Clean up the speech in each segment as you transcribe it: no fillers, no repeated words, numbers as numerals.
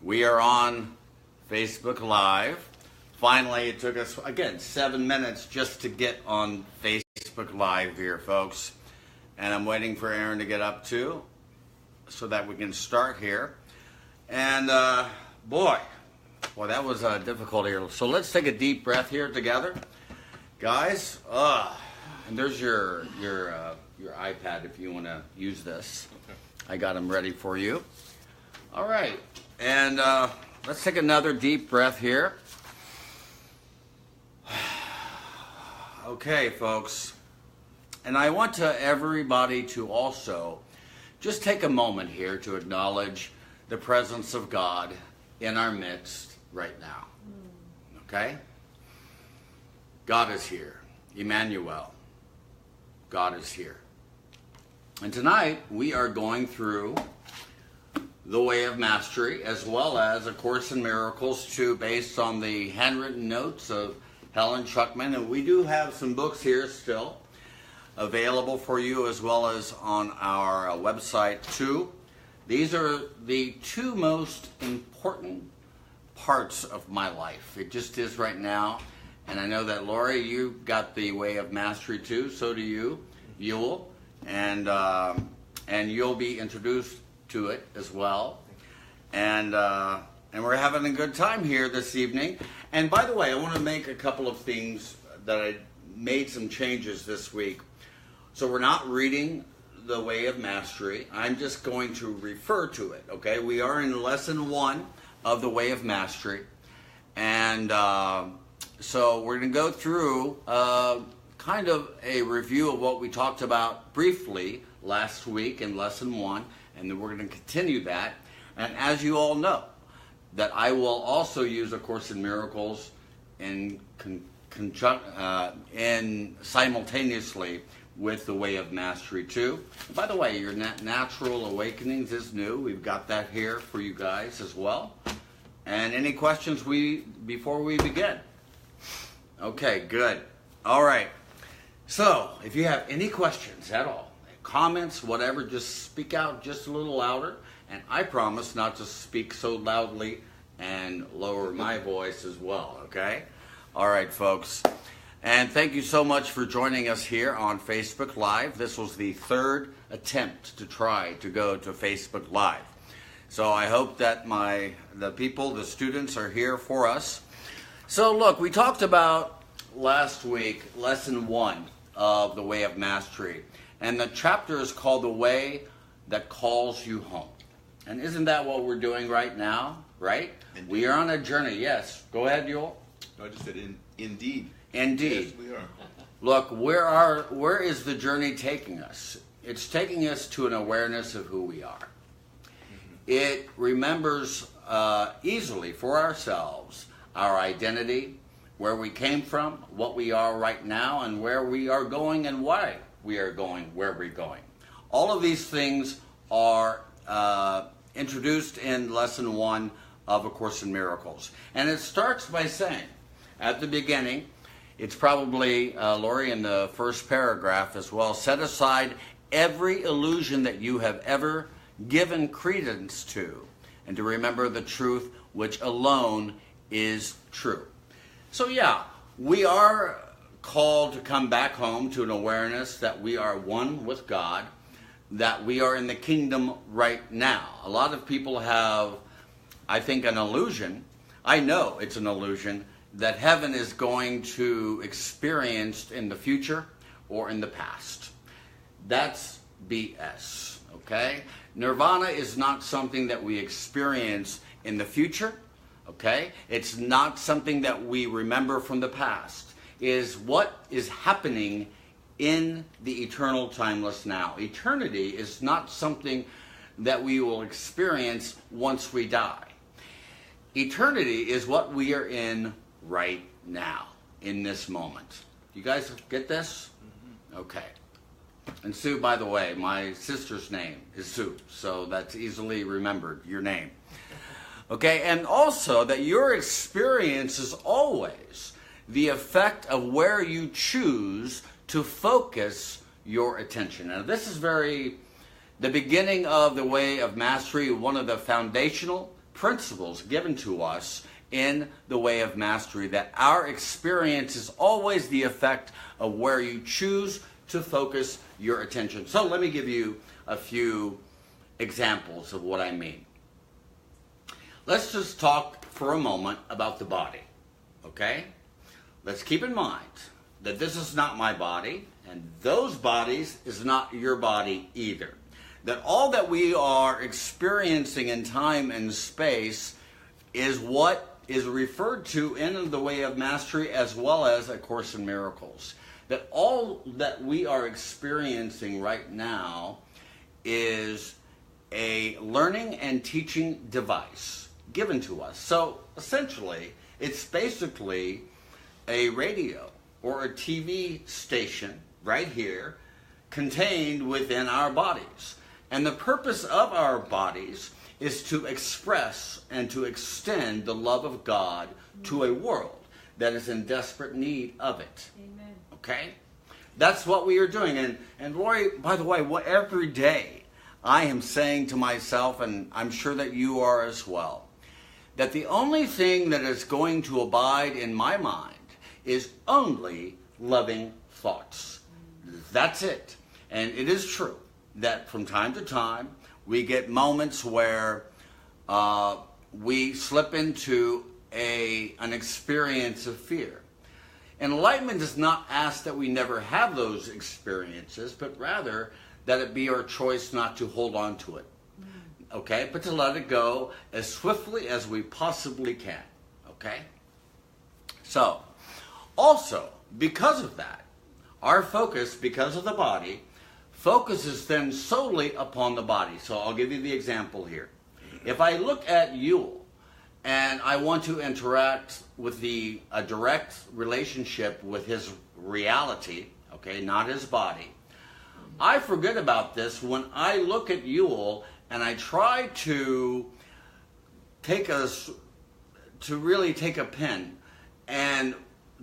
We are on Facebook Live. Finally, it took us, again, 7 minutes just to get on Facebook Live here, folks. And I'm waiting for Aaron to get up too, so that we can start here. And boy, that was difficult here. So let's take a deep breath here together, guys. And there's your iPad if you want to use this. Okay. I got them ready for you. All right, and let's take another deep breath here. Okay, folks. And I want everybody to also just take a moment here to acknowledge the presence of God in our midst right now. Okay? God is here. Emmanuel. God is here. And tonight we are going through The Way of Mastery, as well as A Course in Miracles 2, based on the handwritten notes of Helen Schuckman. And we do have some books here still available for you, as well as on our website too. These are the two most important parts of my life. It just is right now. And I know that, Lori, you got The Way of Mastery too. So do you, Yule. And you'll be introduced to it as well. And we're having a good time here this evening. And by the way, I want to make a couple of things that I made some changes this week. So we're not reading The Way of Mastery. I'm just going to refer to it, okay? We are in lesson 1 of The Way of Mastery. And so we're going to go through kind of a review of what we talked about briefly last week in lesson 1. And then we're going to continue that. And as you all know, that I will also use A Course in Miracles in simultaneously with The Way of Mastery too. And by the way, your Natural Awakenings is new. We've got that here for you guys as well. And any questions before we begin? Okay, good. All right. So, if you have any questions at all, comments, whatever, just speak out just a little louder. And I promise not to speak so loudly and lower my voice as well, okay? All right, folks. And thank you so much for joining us here on Facebook Live. This was the third attempt to try to go to Facebook Live. So I hope that the students are here for us. So look, we talked about last week, lesson 1 of The Way of Mastery. And the chapter is called The Way That Calls You Home. And isn't that what we're doing right now, right? Indeed. We are on a journey, yes. Go ahead, Yul. No, I just said indeed. Indeed. Yes, we are. Look, where is the journey taking us? It's taking us to an awareness of who we are. Mm-hmm. It remembers easily for ourselves our identity, where we came from, what we are right now, and where we are going and why we are going where we're going. All of these things are introduced in lesson 1 of A Course in Miracles. And it starts by saying, at the beginning, it's probably, Lori, in the first paragraph as well, set aside every illusion that you have ever given credence to, and to remember the truth which alone is true. So yeah, we are called to come back home to an awareness that we are one with God, that we are in the kingdom right now. A lot of people have, I think, an illusion. I know it's an illusion that heaven is going to experience in the future or in the past. That's BS, okay? Nirvana is not something that we experience in the future, okay? It's not something that we remember from the past. It is what is happening in the eternal timeless now. Eternity is not something that we will experience once we die. Eternity is what we are in right now, in this moment. You guys get this? Mm-hmm. Okay. And Sue, by the way, my sister's name is Sue, so that's easily remembered, your name. Okay, and also that your experience is always the effect of where you choose to focus your attention. Now, this is the beginning of the Way of Mastery, one of the foundational principles given to us in the way of mastery, that our experience is always the effect of where you choose to focus your attention. So let me give you a few examples of what I mean. Let's just talk for a moment about the body, okay? Let's keep in mind that this is not my body, and those bodies is not your body either. That all that we are experiencing in time and space is what is referred to in the way of mastery, as well as A Course in Miracles. That all that we are experiencing right now is a learning and teaching device given to us. So essentially, it's basically a radio or a TV station right here contained within our bodies. And the purpose of our bodies is to express and to extend the love of God to a world that is in desperate need of it. Amen. Okay? That's what we are doing. And Lori, by the way, every day I am saying to myself, and I'm sure that you are as well, that the only thing that is going to abide in my mind is only loving thoughts. That's it. And it is true that from time to time we get moments where we slip into an experience of fear. Enlightenment does not ask that we never have those experiences, but rather that it be our choice not to hold on to it. Okay? But to let it go as swiftly as we possibly can. Okay? So, also, because of that, our focus, because of the body, focuses then solely upon the body. So I'll give you the example here. If I look at Yule and I want to interact with a direct relationship with his reality, okay, not his body, I forget about this when I look at Yule and I try to really take a pen and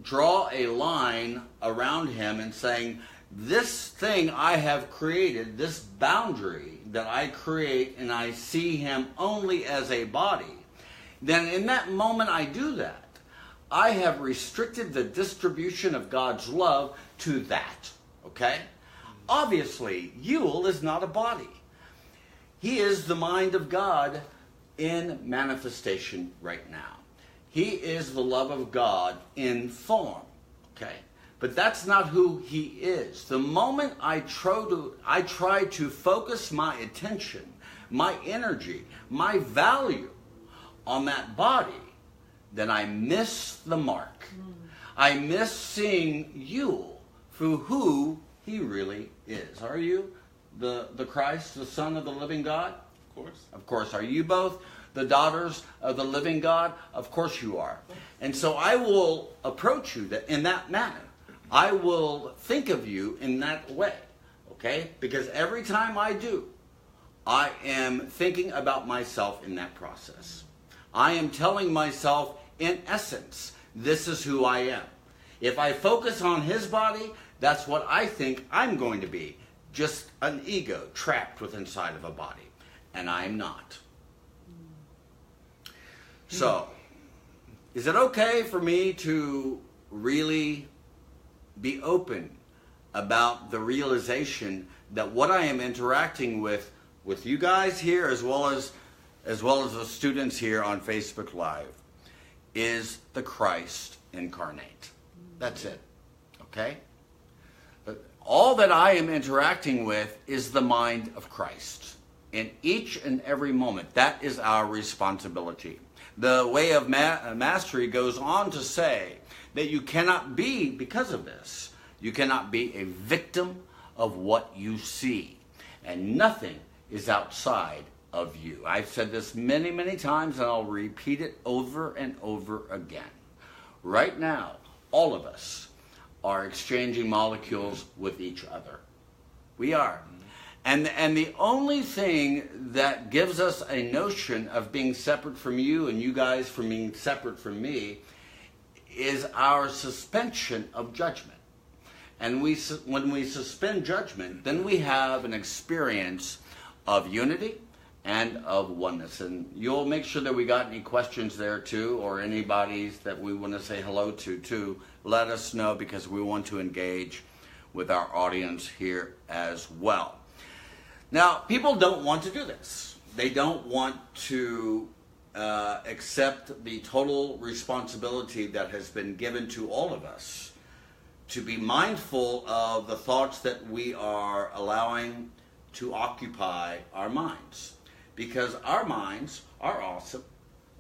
draw a line around him and saying, this thing I have created, this boundary that I create, and I see him only as a body, then in that moment I do that. I have restricted the distribution of God's love to that, okay? Obviously, Yule is not a body. He is the mind of God in manifestation right now. He is the love of God in form, okay? But that's not who he is. The moment I try to focus my attention, my energy, my value on that body, then I miss the mark. I miss seeing Yule for who he really is. Are you the Christ, the Son of the living God? Of course. Of course. Are you both the daughters of the living God? Of course you are. And so I will approach you in that manner. I will think of you in that way, okay? Because every time I do, I am thinking about myself in that process. I am telling myself, in essence, this is who I am. If I focus on his body, that's what I think I'm going to be. Just an ego trapped within inside of a body. And I'm not. So, is it okay for me to really be open about the realization that what I am interacting with you guys here, as well as the students here on Facebook Live, is the Christ incarnate. That's it. Okay? But all that I am interacting with is the mind of Christ in each and every moment. That is our responsibility. The way of mastery goes on to say that you cannot be, because of this, you cannot be a victim of what you see. And nothing is outside of you. I've said this many, many times, and I'll repeat it over and over again. Right now, all of us are exchanging molecules with each other. We are. And the only thing that gives us a notion of being separate from you and you guys from being separate from me is our suspension of judgment. And when we suspend judgment, then we have an experience of unity and of oneness. And you'll make sure that we got any questions there too, or anybody's that we want to say hello to too. Let us know, because we want to engage with our audience here as well. Now, people don't want to do this. They don't want to accept the total responsibility that has been given to all of us to be mindful of the thoughts that we are allowing to occupy our minds. Because our minds are awesome,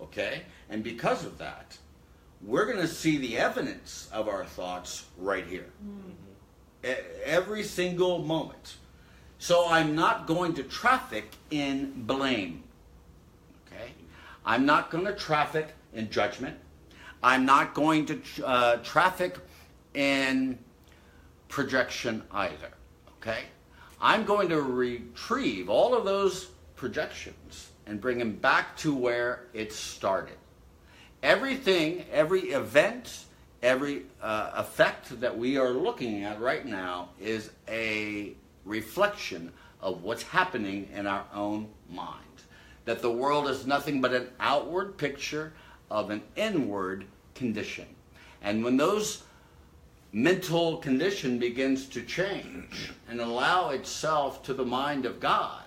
okay? And because of that, we're going to see the evidence of our thoughts right here. Every single moment. So I'm not going to traffic in blame, okay? I'm not going to traffic in judgment. I'm not going to traffic in projection either, okay? I'm going to retrieve all of those projections and bring them back to where it started. Everything, every event, every effect that we are looking at right now is a reflection of what's happening in our own mind. That the world is nothing but an outward picture of an inward condition. And when those mental condition begins to change and allow itself to the mind of God,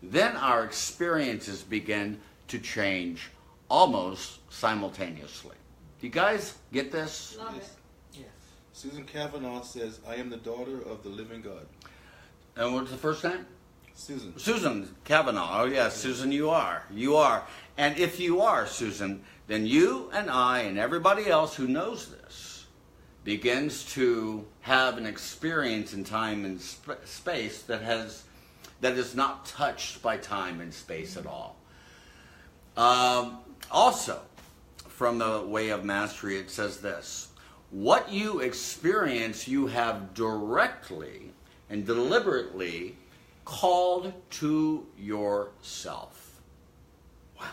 then our experiences begin to change almost simultaneously. Do you guys get this? Love it. Yes. Susan Kavanaugh says, I am the daughter of the living God. And what's the first name? Susan. Susan Kavanaugh. Oh, yes, Susan, you are. You are. And if you are, Susan, then you and I and everybody else who knows this begins to have an experience in time and space that is not touched by time and space at all. Also, from the Way of Mastery, it says this: what you experience, you have directly and deliberately called to yourself. Wow.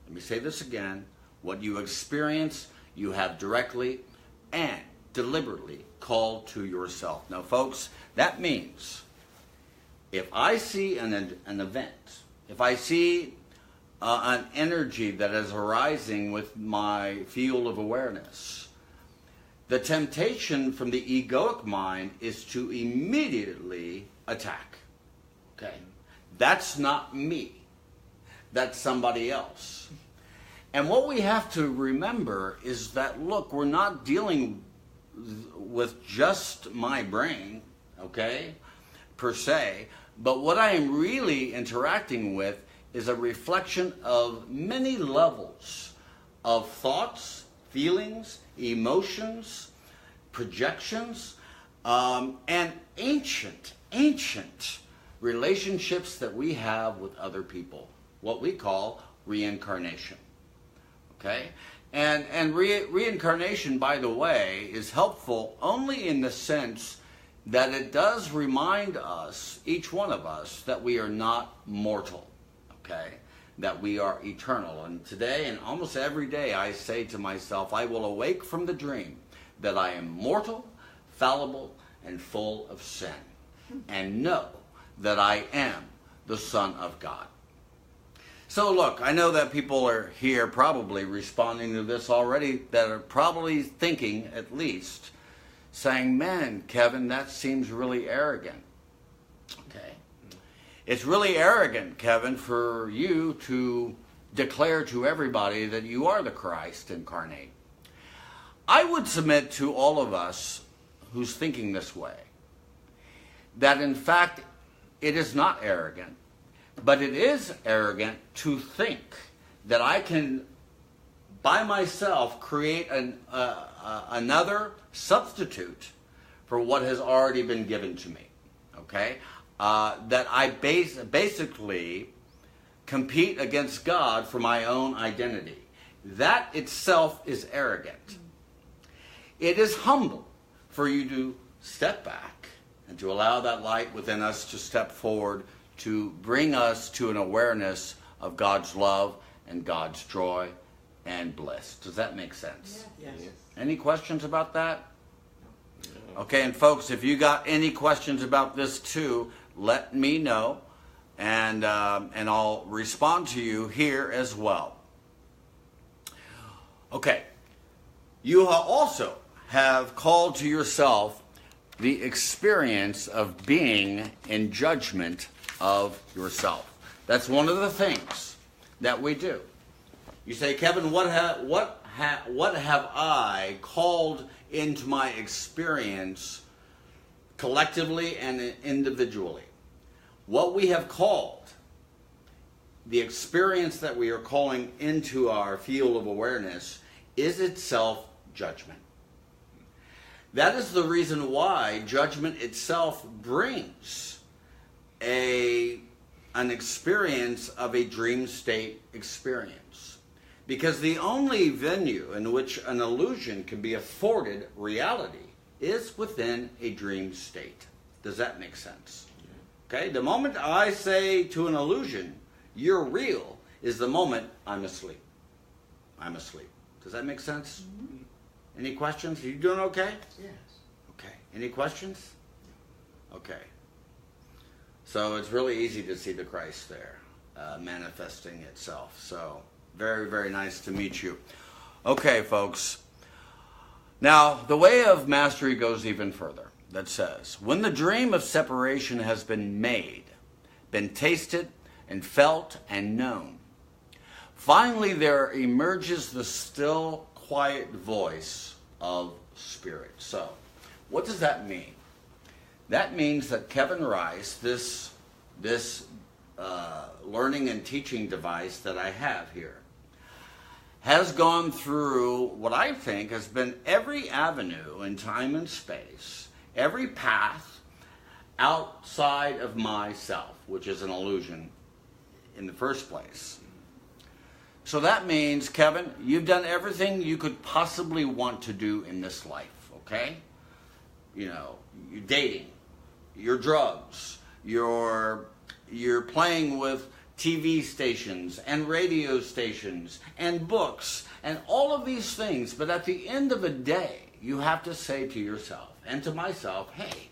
Let me say this again. What you experience, you have directly and deliberately called to yourself. Now, folks, that means if I see an event, if I see an energy that is arising with my field of awareness, the temptation from the egoic mind is to immediately attack. Okay? That's not me. That's somebody else. And what we have to remember is that, look, we're not dealing with just my brain, okay, per se, but what I am really interacting with is a reflection of many levels of thoughts, feelings, emotions, projections, and ancient relationships that we have with other people, what we call reincarnation. Okay? And reincarnation, by the way, is helpful only in the sense that it does remind us, each one of us, that we are not mortal. Okay? That we are eternal. And today and almost every day I say to myself, I will awake from the dream that I am mortal, fallible, and full of sin, and know that I am the Son of God. So look, I know that people are here probably responding to this already, that are probably thinking, at least, saying, man, Kevin, that seems really arrogant. Okay. It's really arrogant, Kevin, for you to declare to everybody that you are the Christ incarnate. I would submit to all of us who's thinking this way that in fact it is not arrogant, but it is arrogant to think that I can by myself create another substitute for what has already been given to me. Okay? That I basically compete against God for my own identity. That itself is arrogant. It is humble for you to step back and to allow that light within us to step forward to bring us to an awareness of God's love and God's joy and bliss. Does that make sense? Yes. Yes. Any questions about that? Okay, and folks, if you got any questions about this too, let me know, and I'll respond to you here as well. Okay, you also have called to yourself the experience of being in judgment of yourself. That's one of the things that we do. You say, Kevin, what have I called into my experience collectively and individually? What we have called, the experience that we are calling into our field of awareness, is itself judgment. That is the reason why judgment itself brings an experience of a dream state experience. Because the only venue in which an illusion can be afforded reality is within a dream state. Does that make sense? Okay, the moment I say to an illusion, you're real, is the moment I'm asleep. I'm asleep. Does that make sense? Mm-hmm. Any questions? Are you doing okay? Yes. Okay. Any questions? Okay. So it's really easy to see the Christ there manifesting itself. So very, very nice to meet you. Okay, folks. Now, the way of mastery goes even further. That says, when the dream of separation has been made, been tasted, and felt, and known, finally there emerges the still, quiet voice of spirit. So, what does that mean? That means that Kevin Rice, this learning and teaching device that I have here, has gone through what I think has been every avenue in time and space, every path outside of myself, which is an illusion in the first place. So that means, Kevin, you've done everything you could possibly want to do in this life, okay? You know, you're dating, your drugs, you're playing with TV stations and radio stations and books and all of these things. But at the end of the day, you have to say to yourself and to myself, hey,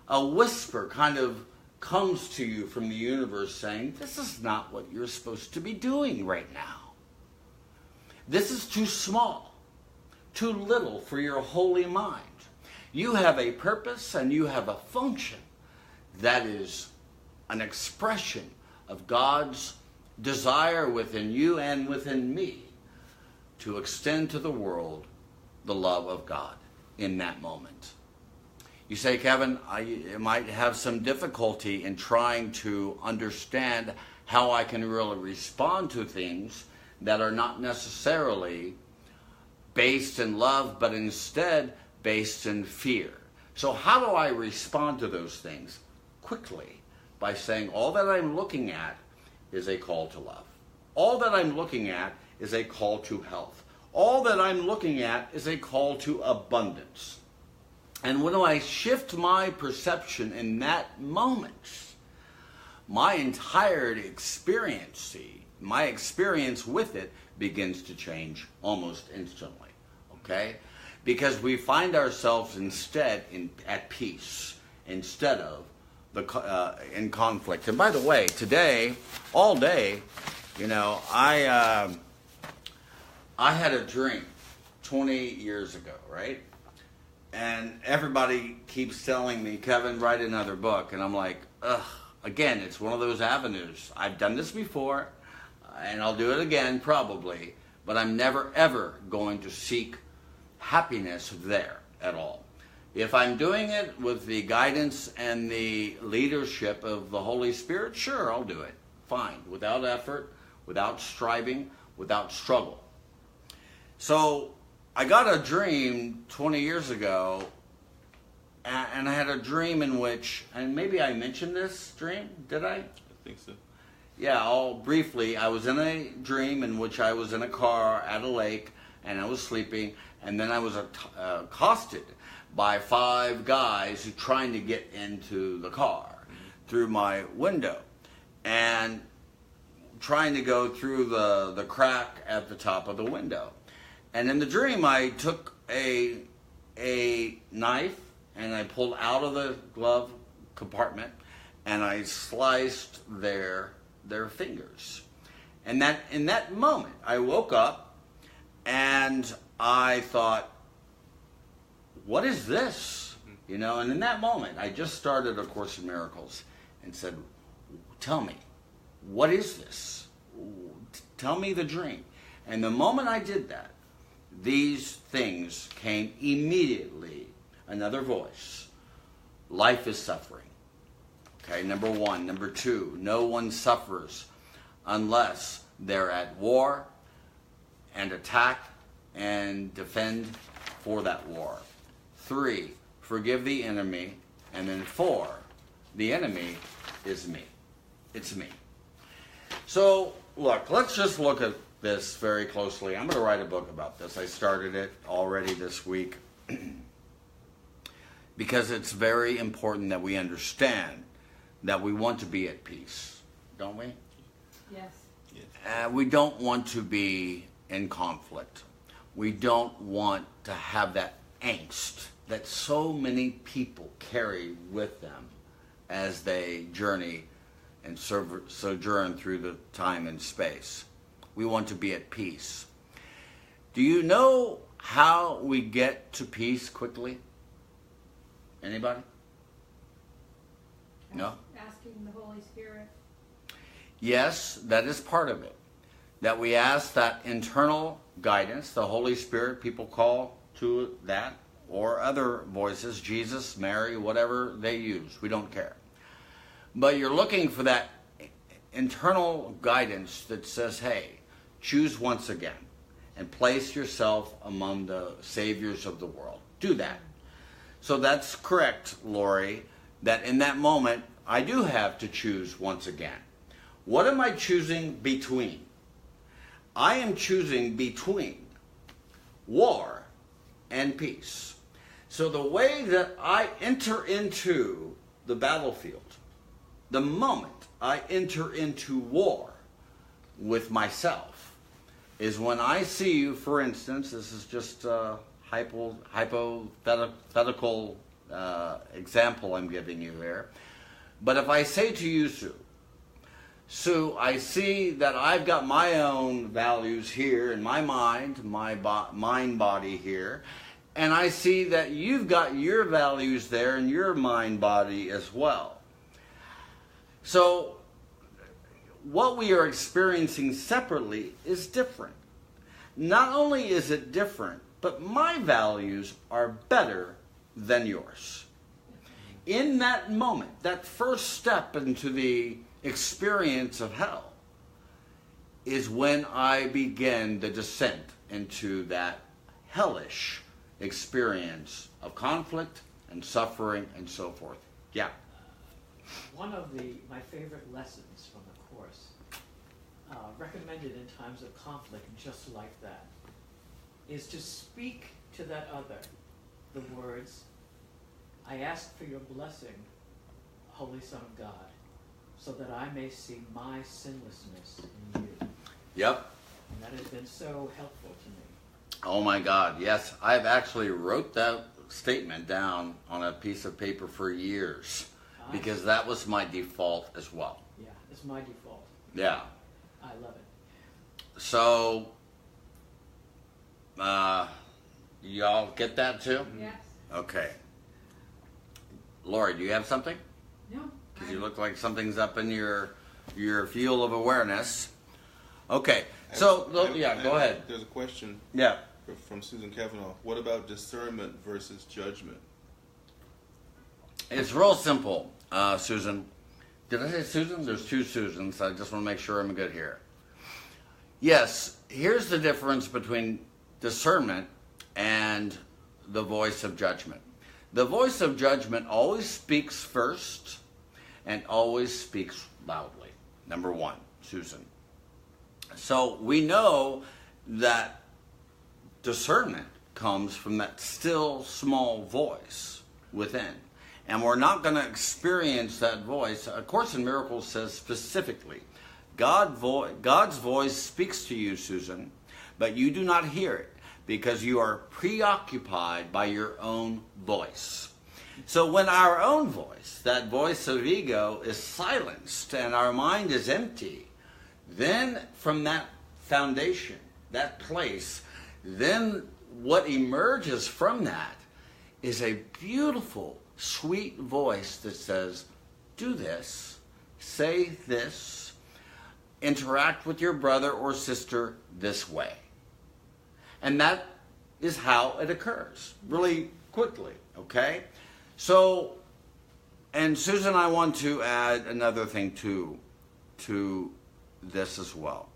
a whisper kind of comes to you from the universe saying, this is not what you're supposed to be doing right now. This is too small, too little for your holy mind. You have a purpose and you have a function that is an expression of God's desire within you and within me to extend to the world the love of God in that moment. You say, Kevin, I might have some difficulty in trying to understand how I can really respond to things that are not necessarily based in love, but instead based in fear. So how do I respond to those things? Quickly, by saying all that I'm looking at is a call to love. All that I'm looking at is a call to health. All that I'm looking at is a call to abundance. And when I shift my perception in that moment, my entire experience, my experience with it begins to change almost instantly, okay? Because we find ourselves instead at peace instead of in conflict. And by the way, today, all day, you know, I had a dream 20 years ago, right? And everybody keeps telling me, Kevin, write another book. And I'm like, ugh, again, it's one of those avenues. I've done this before, and I'll do it again probably, but I'm never, ever going to seek happiness there at all. If I'm doing it with the guidance and the leadership of the Holy Spirit, sure, I'll do it. Fine. Without effort, without striving, without struggle. So I got a dream 20 years ago, and I had a dream in which, and maybe I mentioned this dream, did I? I think so. Yeah, briefly, I was in a dream in which I was in a car at a lake, and I was sleeping, and then I was accosted by 5 guys who trying to get into the car through my window, and trying to go through the crack at the top of the window. And in the dream, I took a knife and I pulled out of the glove compartment, and I sliced their fingers. And that in that moment, I woke up and I thought, what is this? You know, and in that moment, I just started A Course in Miracles and said, tell me, what is this? Tell me the dream. And the moment I did that, these things came immediately. Another voice. Life is suffering. Okay, number one. Number two, no one suffers unless they're at war and attack and defend for that war. 3, forgive the enemy. And then 4, the enemy is me. It's me. So, look, let's just look at this very closely. I'm going to write a book about this. I started it already this week because it's very important that we understand that we want to be at peace, don't we? Yes. We don't want to be in conflict. We don't want to have that angst that so many people carry with them as they journey and sojourn through the time and space. We want to be at peace. Do you know how we get to peace quickly? Anybody? No? Asking the Holy Spirit. Yes, that is part of it. That we ask that internal guidance, the Holy Spirit, people call to that, or other voices, Jesus, Mary, whatever they use. We don't care. But you're looking for that internal guidance that says, hey, choose once again and place yourself among the saviors of the world. Do that. So that's correct, Lori, that in that moment, I do have to choose once again. What am I choosing between? I am choosing between war and peace. So the way that I enter into the battlefield, the moment I enter into war with myself, is when I see you, for instance, this is just a hypothetical example I'm giving you here, but if I say to you, Sue, I see that I've got my own values here in my mind, my mind body here, and I see that you've got your values there in your mind body as well. So what we are experiencing separately is different. Not only is it different, but my values are better than yours. In that moment, that first step into the experience of hell is when I begin the descent into that hellish experience of conflict and suffering and so forth. Yeah. One of my favorite lessons from the Course, recommended in times of conflict just like that, is to speak to that other the words, I ask for your blessing, Holy Son of God, so that I may see my sinlessness in you. Yep. And that has been so helpful to me. Oh my God, yes. I've actually wrote that statement down on a piece of paper for years because that was my default as well. Yeah, it's my default. Yeah. I love it. So, y'all get that too? Yes. Okay. Lori, do you have something? No. Because you look like something's up in your field of awareness. Okay. So, go ahead. There's a question. Yeah. From Susan Kavanaugh. What about discernment versus judgment? It's real simple, Susan. Did I say Susan? There's two Susans. I just want to make sure I'm good here. Yes, here's the difference between discernment and the voice of judgment. The voice of judgment always speaks first and always speaks loudly. Number one, Susan. So we know that discernment comes from that still small voice within. And we're not going to experience that voice. A Course in Miracles says specifically, God's voice speaks to you, Susan, but you do not hear it because you are preoccupied by your own voice. So when our own voice, that voice of ego, is silenced and our mind is empty, then from that foundation, that place, then what emerges from that is a beautiful, sweet voice that says, do this, say this, interact with your brother or sister this way. And that is how it occurs, really quickly, okay? So, and Susan, I want to add another thing to this as well.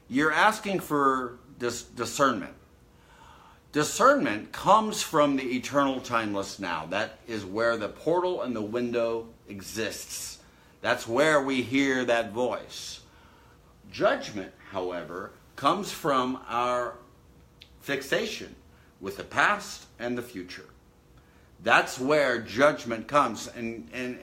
You're asking for this discernment. Discernment comes from the eternal timeless now. That is where the portal and the window exists. That's where we hear that voice. Judgment, however, comes from our fixation with the past and the future. That's where judgment comes. And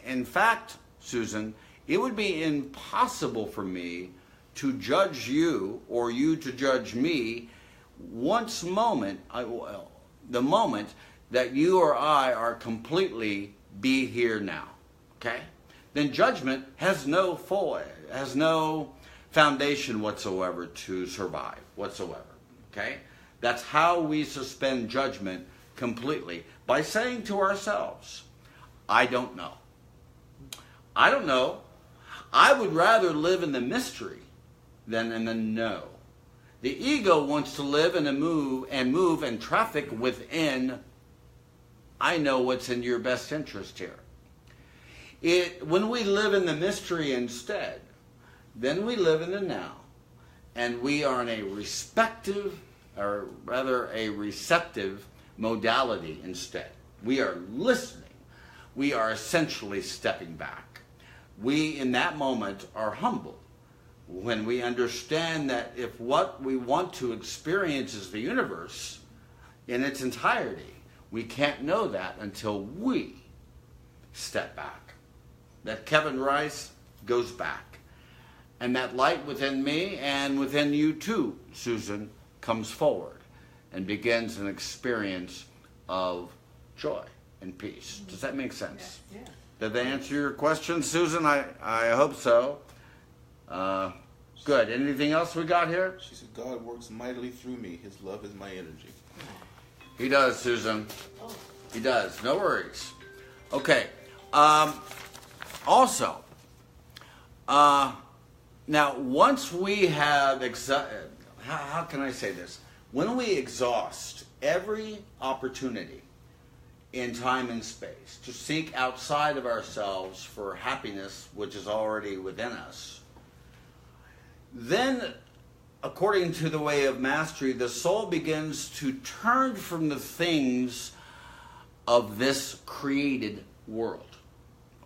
in fact, Susan, it would be impossible for me to judge you or you to judge me the moment that you or I are completely be here now. Okay? Then judgment has no foundation whatsoever to survive whatsoever. Okay? That's how we suspend judgment completely, by saying to ourselves, I don't know. I don't know. I would rather live in the mystery than in the know. The ego wants to live and move and traffic within, I know what's in your best interest here. When we live in the mystery instead, then we live in the now. And we are in a receptive modality instead. We are listening. We are essentially stepping back. We, in that moment, are humble when we understand that if what we want to experience is the universe in its entirety, we can't know that until we step back. That Kevin Rice goes back. And that light within me and within you too, Susan, comes forward and begins an experience of joy and peace. Does that make sense? Yeah. Did that answer your question, Susan? I hope so. Good. Anything else we got here? She said, God works mightily through me. His love is my energy. He does, Susan. He does. No worries. Okay. Also, now once we have, how can I say this? When we exhaust every opportunity in time and space to seek outside of ourselves for happiness, which is already within us, then, according to the way of mastery, the soul begins to turn from the things of this created world.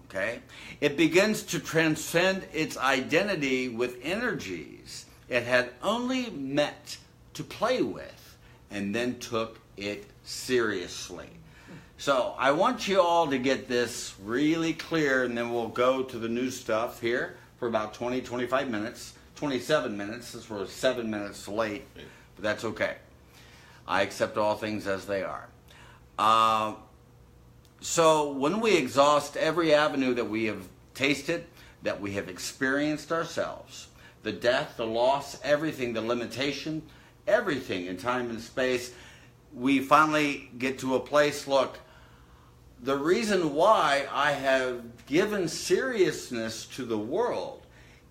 Okay? It begins to transcend its identity with energies it had only met to play with, and then took it seriously. So I want you all to get this really clear, and then we'll go to the new stuff here for about 20, 25 minutes. 27 minutes, since we're 7 minutes late, but that's okay. I accept all things as they are. So when we exhaust every avenue that we have tasted, that we have experienced ourselves, the death, the loss, everything, the limitation, everything in time and space, we finally get to a place, look, the reason why I have given seriousness to the world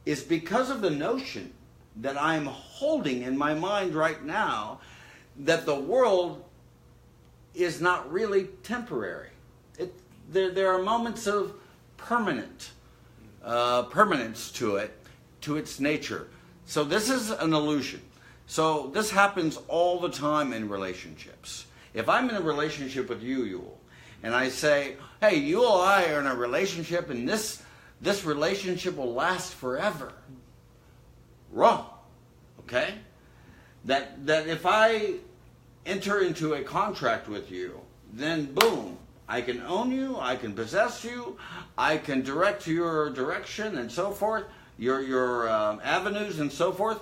is because of the notion that I'm holding in my mind right now that the world is not really temporary. There are moments of permanence to it, to its nature. So this is an illusion. So this happens all the time in relationships. If I'm in a relationship with you, Yul, and I say, hey, you and I are in a relationship, and this relationship will last forever. Wrong. Okay? That if I enter into a contract with you, then boom, I can own you, I can possess you, I can direct your direction and so forth, your avenues and so forth.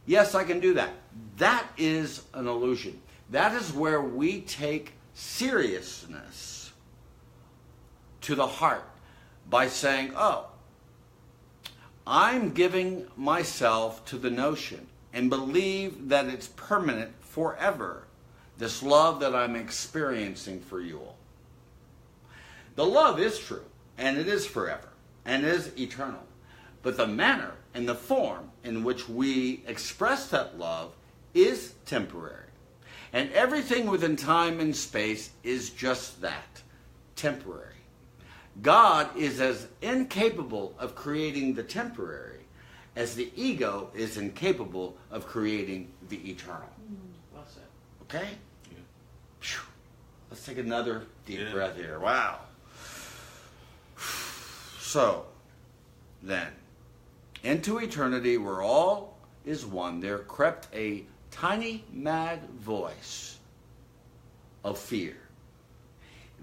Yes, I can do that. That is an illusion. That is where we take seriousness to the heart by saying, oh, I'm giving myself to the notion and believe that it's permanent forever, this love that I'm experiencing for you all. The love is true, and it is forever, and it is eternal. But the manner and the form in which we express that love is temporary. And everything within time and space is just that, temporary. God is as incapable of creating the temporary as the ego is incapable of creating the eternal. Well said. Okay? Yeah. Phew. Let's take another deep breath here. Wow. So, then, into eternity where all is one, there crept a tiny mad voice of fear.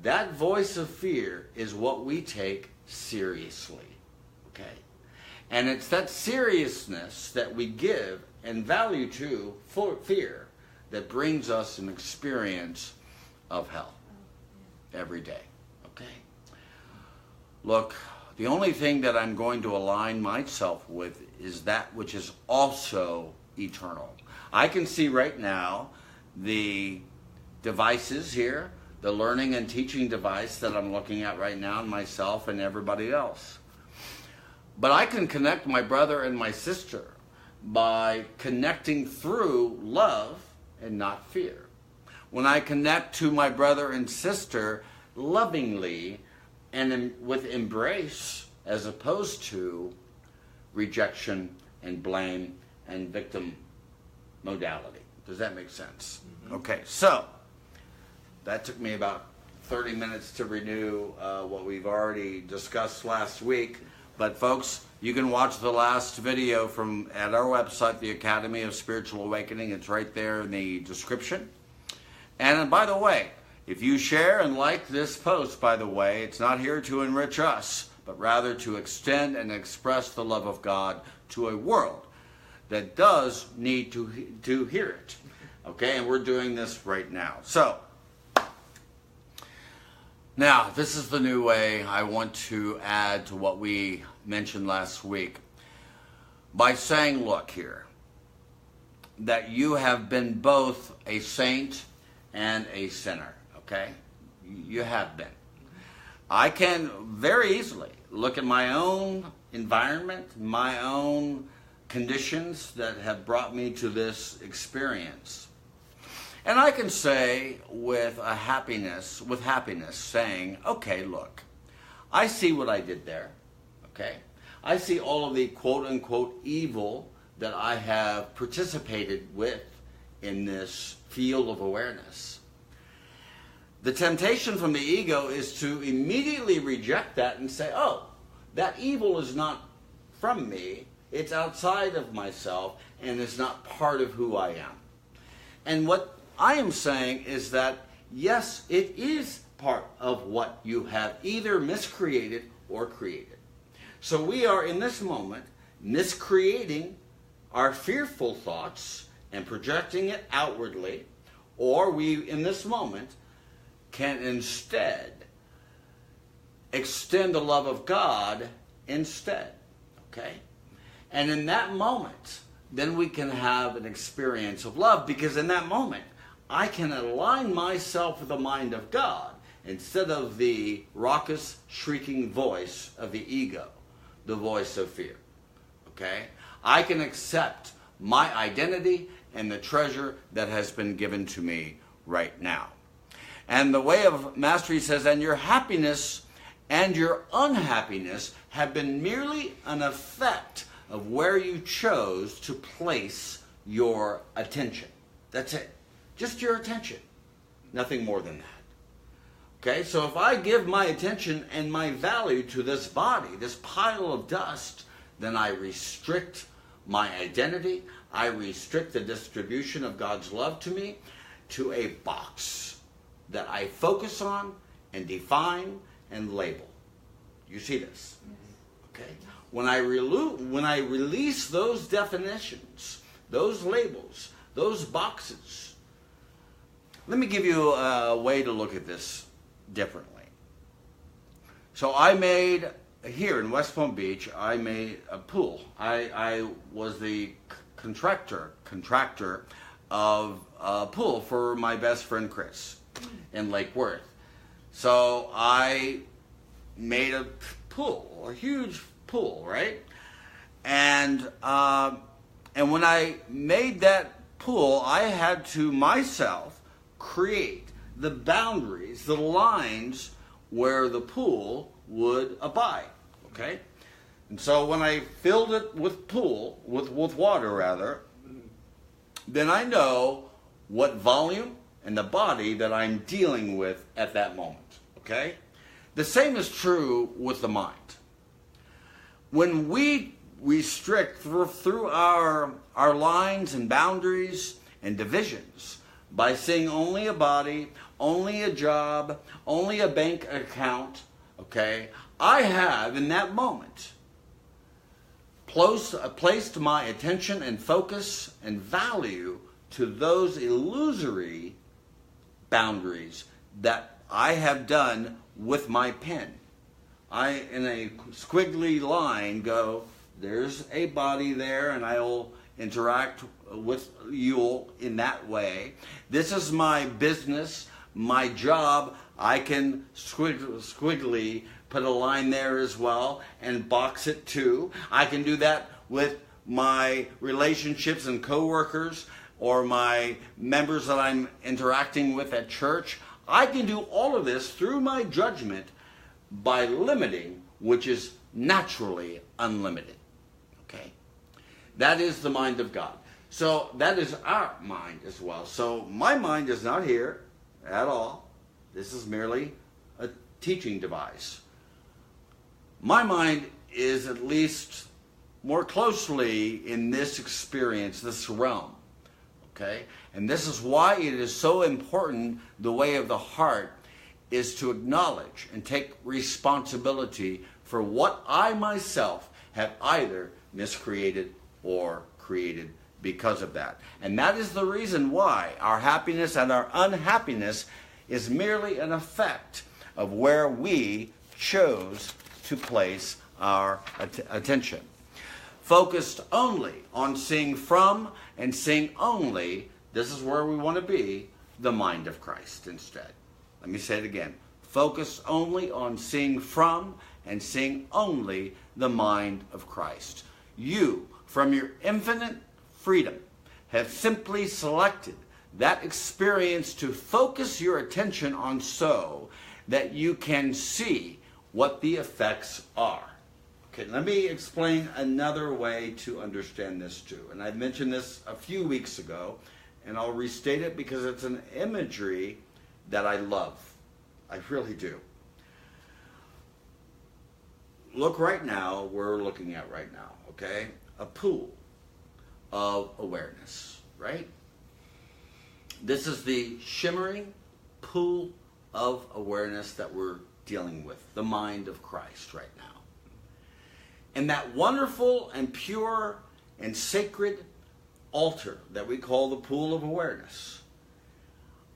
That voice of fear is what we take seriously. Okay? And it's that seriousness that we give and value to for fear that brings us an experience of hell every day. Okay? Look, the only thing that I'm going to align myself with is that which is also eternal. I can see right now the devices here, the learning and teaching device that I'm looking at right now, and myself and everybody else. But I can connect my brother and my sister by connecting through love and not fear. When I connect to my brother and sister lovingly and with embrace, as opposed to rejection and blame and victim modality. Does that make sense? Mm-hmm. Okay, so that took me about 30 minutes to renew what we've already discussed last week. But folks, you can watch the last video at our website, the Academy of Spiritual Awakening. It's right there in the description. And by the way, if you share and like this post, by the way, it's not here to enrich us, but rather to extend and express the love of God to a world that does need to hear it. Okay, and we're doing this right now. So, now, this is the new way I want to add to what we mentioned last week. By saying, look here, that you have been both a saint and a sinner. Okay? You have been. I can very easily look at my own environment, my own conditions that have brought me to this experience. And I can say with happiness, saying, okay, look, I see what I did there. Okay? I see all of the quote-unquote evil that I have participated with in this field of awareness. The temptation from the ego is to immediately reject that and say, oh, that evil is not from me, it's outside of myself, and it's not part of who I am. And what I am saying is that, yes, it is part of what you have either miscreated or created. So we are, in this moment, miscreating our fearful thoughts and projecting it outwardly, or we, in this moment, can instead extend the love of God instead, okay? And in that moment, then we can have an experience of love, because in that moment, I can align myself with the mind of God instead of the raucous, shrieking voice of the ego, the voice of fear, okay? I can accept my identity and the treasure that has been given to me right now. And the way of mastery says, and your happiness and your unhappiness have been merely an effect of where you chose to place your attention. That's it. Just your attention. Nothing more than that. Okay, so if I give my attention and my value to this body, this pile of dust, then I restrict my identity. I restrict the distribution of God's love to me to a box that I focus on and define and label. You see this? Okay? When I release those definitions, those labels, those boxes, Let me give you a way to look at this differently. So I made, here in West Palm Beach, I made a pool. I was the contractor of a pool for my best friend Chris in Lake Worth. So I made a pool, a huge pool, right? And when I made that pool, I had to myself create the boundaries, the lines where the pool would abide, okay? And so when I filled it with water rather, then I know what volume and the body that I'm dealing with at that moment, okay? The same is true with the mind. When we restrict through our lines and boundaries and divisions by seeing only a body, only a job, only a bank account, okay, I have in that moment placed my attention and focus and value to those illusory boundaries that I have done with my pen. I, in a squiggly line, go, there's a body there, and I'll interact with you in that way. This is my business, my job. I can squiggly put a line there as well and box it too. I can do that with my relationships and coworkers or my members that I'm interacting with at church. I can do all of this through my judgment by limiting, which is naturally unlimited. Okay? That is the mind of God. So that is our mind as well. So my mind is not here at all. This is merely a teaching device. My mind is at least more closely in this experience, this realm. Okay? And this is why it is so important, the way of the heart is to acknowledge and take responsibility for what I myself have either miscreated or created because of that. And that is the reason why our happiness and our unhappiness is merely an effect of where we chose to place our attention. Focused only on seeing from and seeing only, this is where we want to be, the mind of Christ instead. Let me say it again. Focused only on seeing from and seeing only the mind of Christ. You, from your infinite freedom, have simply selected that experience to focus your attention on so that you can see what the effects are. Okay, let me explain another way to understand this too. And I mentioned this a few weeks ago, and I'll restate it because it's an imagery that I love. I really do. Look right now, we're looking at right now, okay? A pool of awareness, right? This is the shimmering pool of awareness that we're dealing with, the mind of Christ right now. And that wonderful and pure and sacred altar that we call the pool of awareness,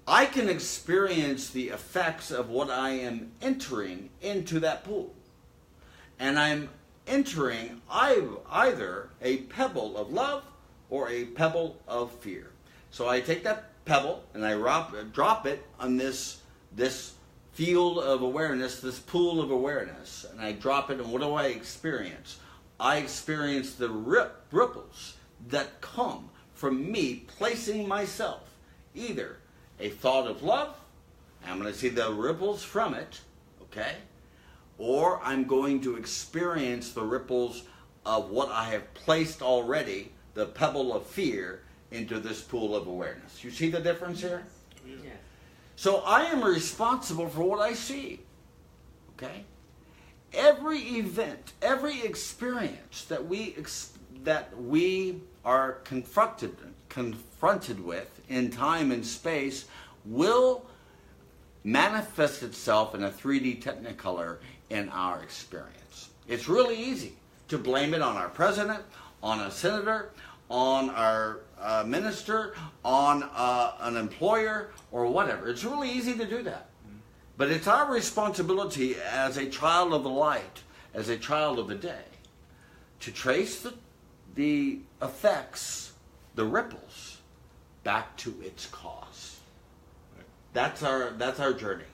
I can experience the effects of what I am entering into that pool. And I'm entering either a pebble of love or a pebble of fear. So I take that pebble and I drop it on this field of awareness, this pool of awareness, and I drop it, and what do I experience? I experience the ripples that come from me placing myself, either a thought of love, and I'm going to see the ripples from it, okay? Or I'm going to experience the ripples of what I have placed already, the pebble of fear, into this pool of awareness. You see the difference here? Yes. So I am responsible for what I see, okay? Every event, every experience that we are confronted with in time and space will manifest itself in a 3D technicolor in our experience. It's really easy to blame it on our president, on a senator, on our minister, on an employer, or whatever. It's really easy to do that. But it's our responsibility as a child of the light, as a child of the day, to trace the effects, the ripples, back to its cause. That's our journey.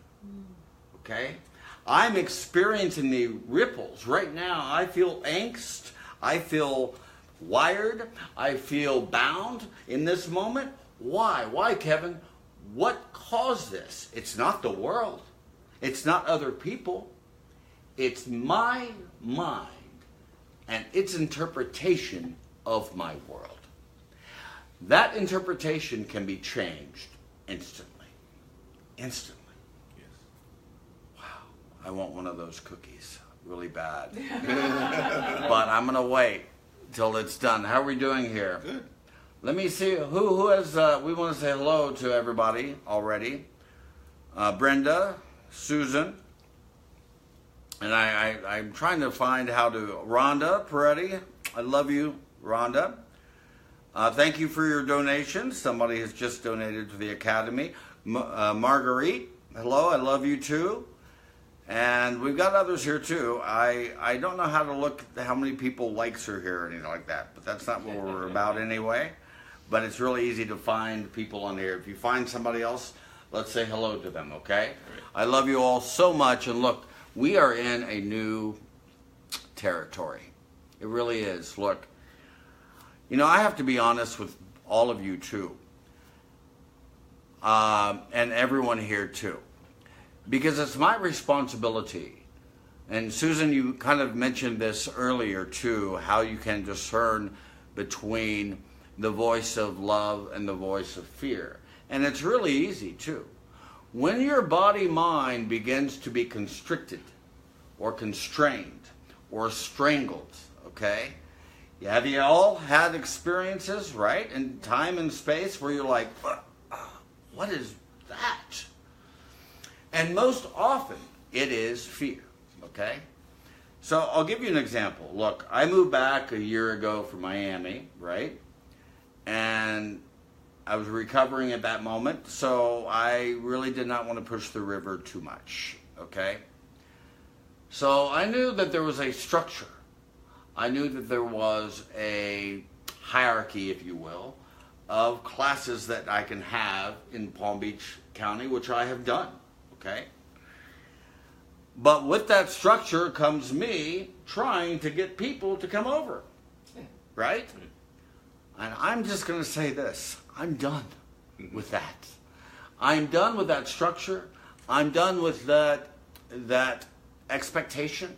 Okay? I'm experiencing the ripples right now. I feel angst. I feel wired. I feel bound in this moment. Why? Why, Kevin? What caused this? It's not the world. It's not other people. It's my mind and its interpretation of my world. That interpretation can be changed instantly. Instantly. Yes. Wow. I want one of those cookies really bad. But I'm going to wait till it's done. How are we doing here? Good. Let me see who has, we want to say hello to everybody already. Brenda, Susan, and I'm trying to find how to, Rhonda Peretti, I love you, Rhonda. Thank you for your donations. Somebody has just donated to the Academy. Marguerite, hello, I love you too. And we've got others here too. I don't know how to look how many people likes are here or anything like that, but that's not what we're about anyway. But it's really easy to find people on here. If you find somebody else, let's say hello to them, okay? I love you all so much. And look, we are in a new territory. It really is. Look, you know, I have to be honest with all of you too. And everyone here too. Because it's my responsibility. And Susan, you kind of mentioned this earlier too, how you can discern between the voice of love and the voice of fear. And it's really easy too. When your body-mind begins to be constricted or constrained or strangled, okay? Have you all had experiences, right, in time and space where you're like, what is that? And most often, it is fear, okay? So I'll give you an example. Look, I moved back a year ago from Miami, right? And I was recovering at that moment, so I really did not want to push the river too much, okay? So I knew that there was a structure. I knew that there was a hierarchy, if you will, of classes that I can have in Palm Beach County, which I have done, okay? But with that structure comes me trying to get people to come over, right? And I'm just going to say this. I'm done with that. I'm done with that structure. I'm done with that expectation.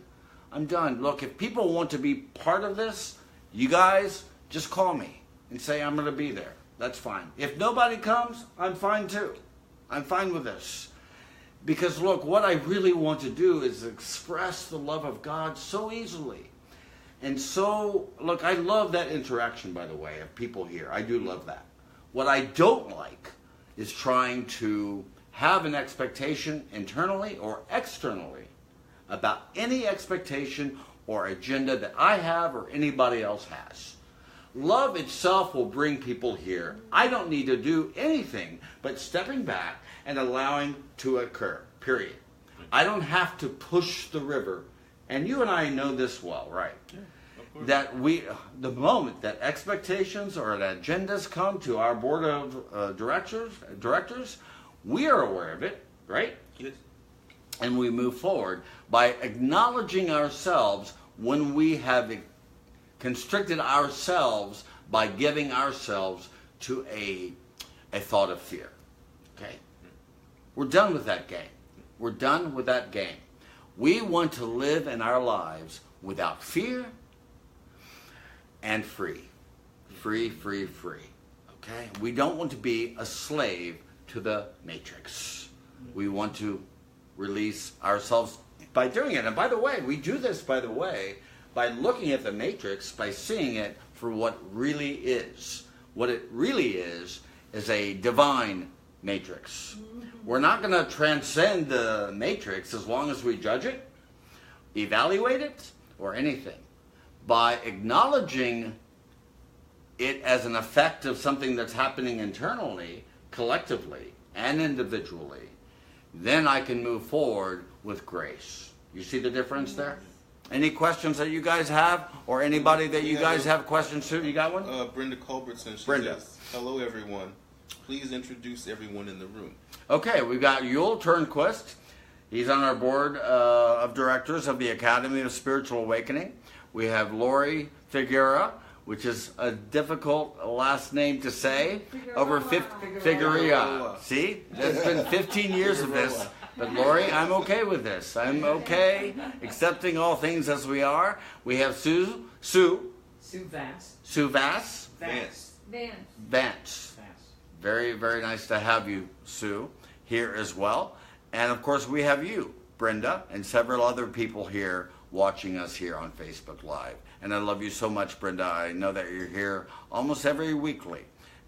I'm done. Look, if people want to be part of this, you guys just call me and say I'm going to be there. That's fine. If nobody comes, I'm fine too. I'm fine with this. Because look, what I really want to do is express the love of God so easily. And so, look, I love that interaction, by the way, of people here. I do love that. What I don't like is trying to have an expectation internally or externally about any expectation or agenda that I have or anybody else has. Love itself will bring people here. I don't need to do anything but stepping back and allowing to occur, period. I don't have to push the river. And you and I know this well, right? Yeah, of course. That the moment that expectations or that agendas come to our board of directors, we are aware of it, right? Yes. And we move forward by acknowledging ourselves when we have constricted ourselves by giving ourselves to a thought of fear. Okay? We're done with that game. We're done with that game. We want to live in our lives without fear and free. Free, free, free. Okay? We don't want to be a slave to the matrix. We want to release ourselves by doing it. And by the way, we do this, by the way, by looking at the matrix, by seeing it for what really is. What it really is a divine matrix. We're not going to transcend the matrix as long as we judge it, evaluate it, or anything. By acknowledging it as an effect of something that's happening internally, collectively, and individually, then I can move forward with grace. You see the difference there? Any questions that you guys have? Or anybody that you guys have questions to? You got one? Brenda Culbertson. She Brenda. says, hello, everyone. Please introduce everyone in the room. Okay, we've got Yul Turnquist. He's on our board of directors of the Academy of Spiritual Awakening. We have Lori Figueroa, which is a difficult last name to say. Over 50 Figueroa. See? It's been 15 years of this. But Lori, I'm okay with this. I'm okay accepting all things as we are. We have Sue Vance. Vance. Very, very nice to have you, Sue, here as well. And of course, we have you, Brenda, and several other people here watching us here on Facebook Live. And I love you so much, Brenda. I know that you're here almost every weekly.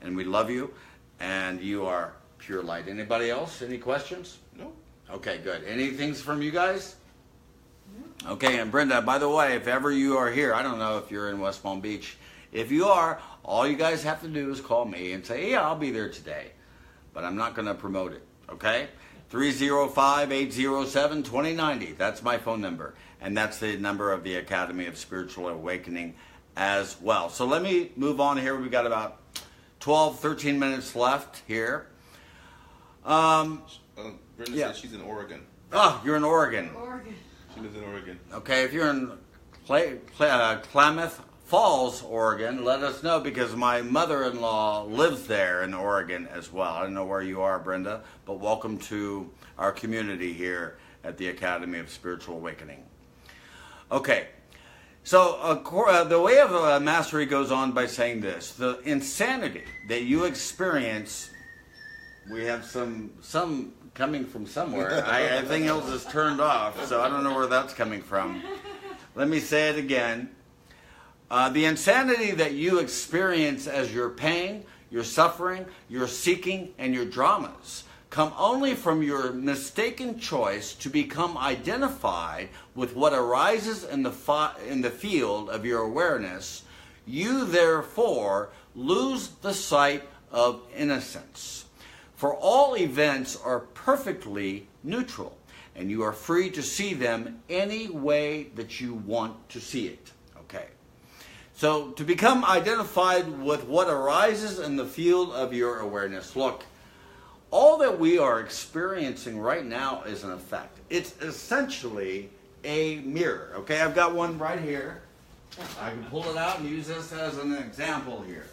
And we love you. And you are pure light. Anybody else? Any questions? No. Okay, good. Anything from you guys? No. Okay, and Brenda, by the way, if ever you are here, I don't know if you're in West Palm Beach. If you are, all you guys have to do is call me and say, yeah, I'll be there today. But I'm not going to promote it, okay? 305-807-2090. That's my phone number. And that's the number of the Academy of Spiritual Awakening as well. So let me move on here. We've got about 12, 13 minutes left here. Brenda Yeah. says she's in Oregon. Oh, you're in Oregon. She lives in Oregon. Okay, if you're in Klamath Falls, Oregon, let us know, because my mother-in-law lives there in Oregon as well. I don't know where you are, Brenda, but welcome to our community here at the Academy of Spiritual Awakening. Okay, so the way of mastery goes on by saying this: the insanity that you experience. We have some coming from somewhere. I think else is turned off, so I don't know where that's coming from. Let me say it again. The insanity that you experience as your pain, your suffering, your seeking, and your dramas come only from your mistaken choice to become identified with what arises in the field of your awareness. You therefore lose the sight of innocence. For all events are perfectly neutral, and you are free to see them any way that you want to see it. Okay. So to become identified with what arises in the field of your awareness. Look, all that we are experiencing right now is an effect. It's essentially a mirror. Okay, I've got one right here. I can pull it out and use this as an example here.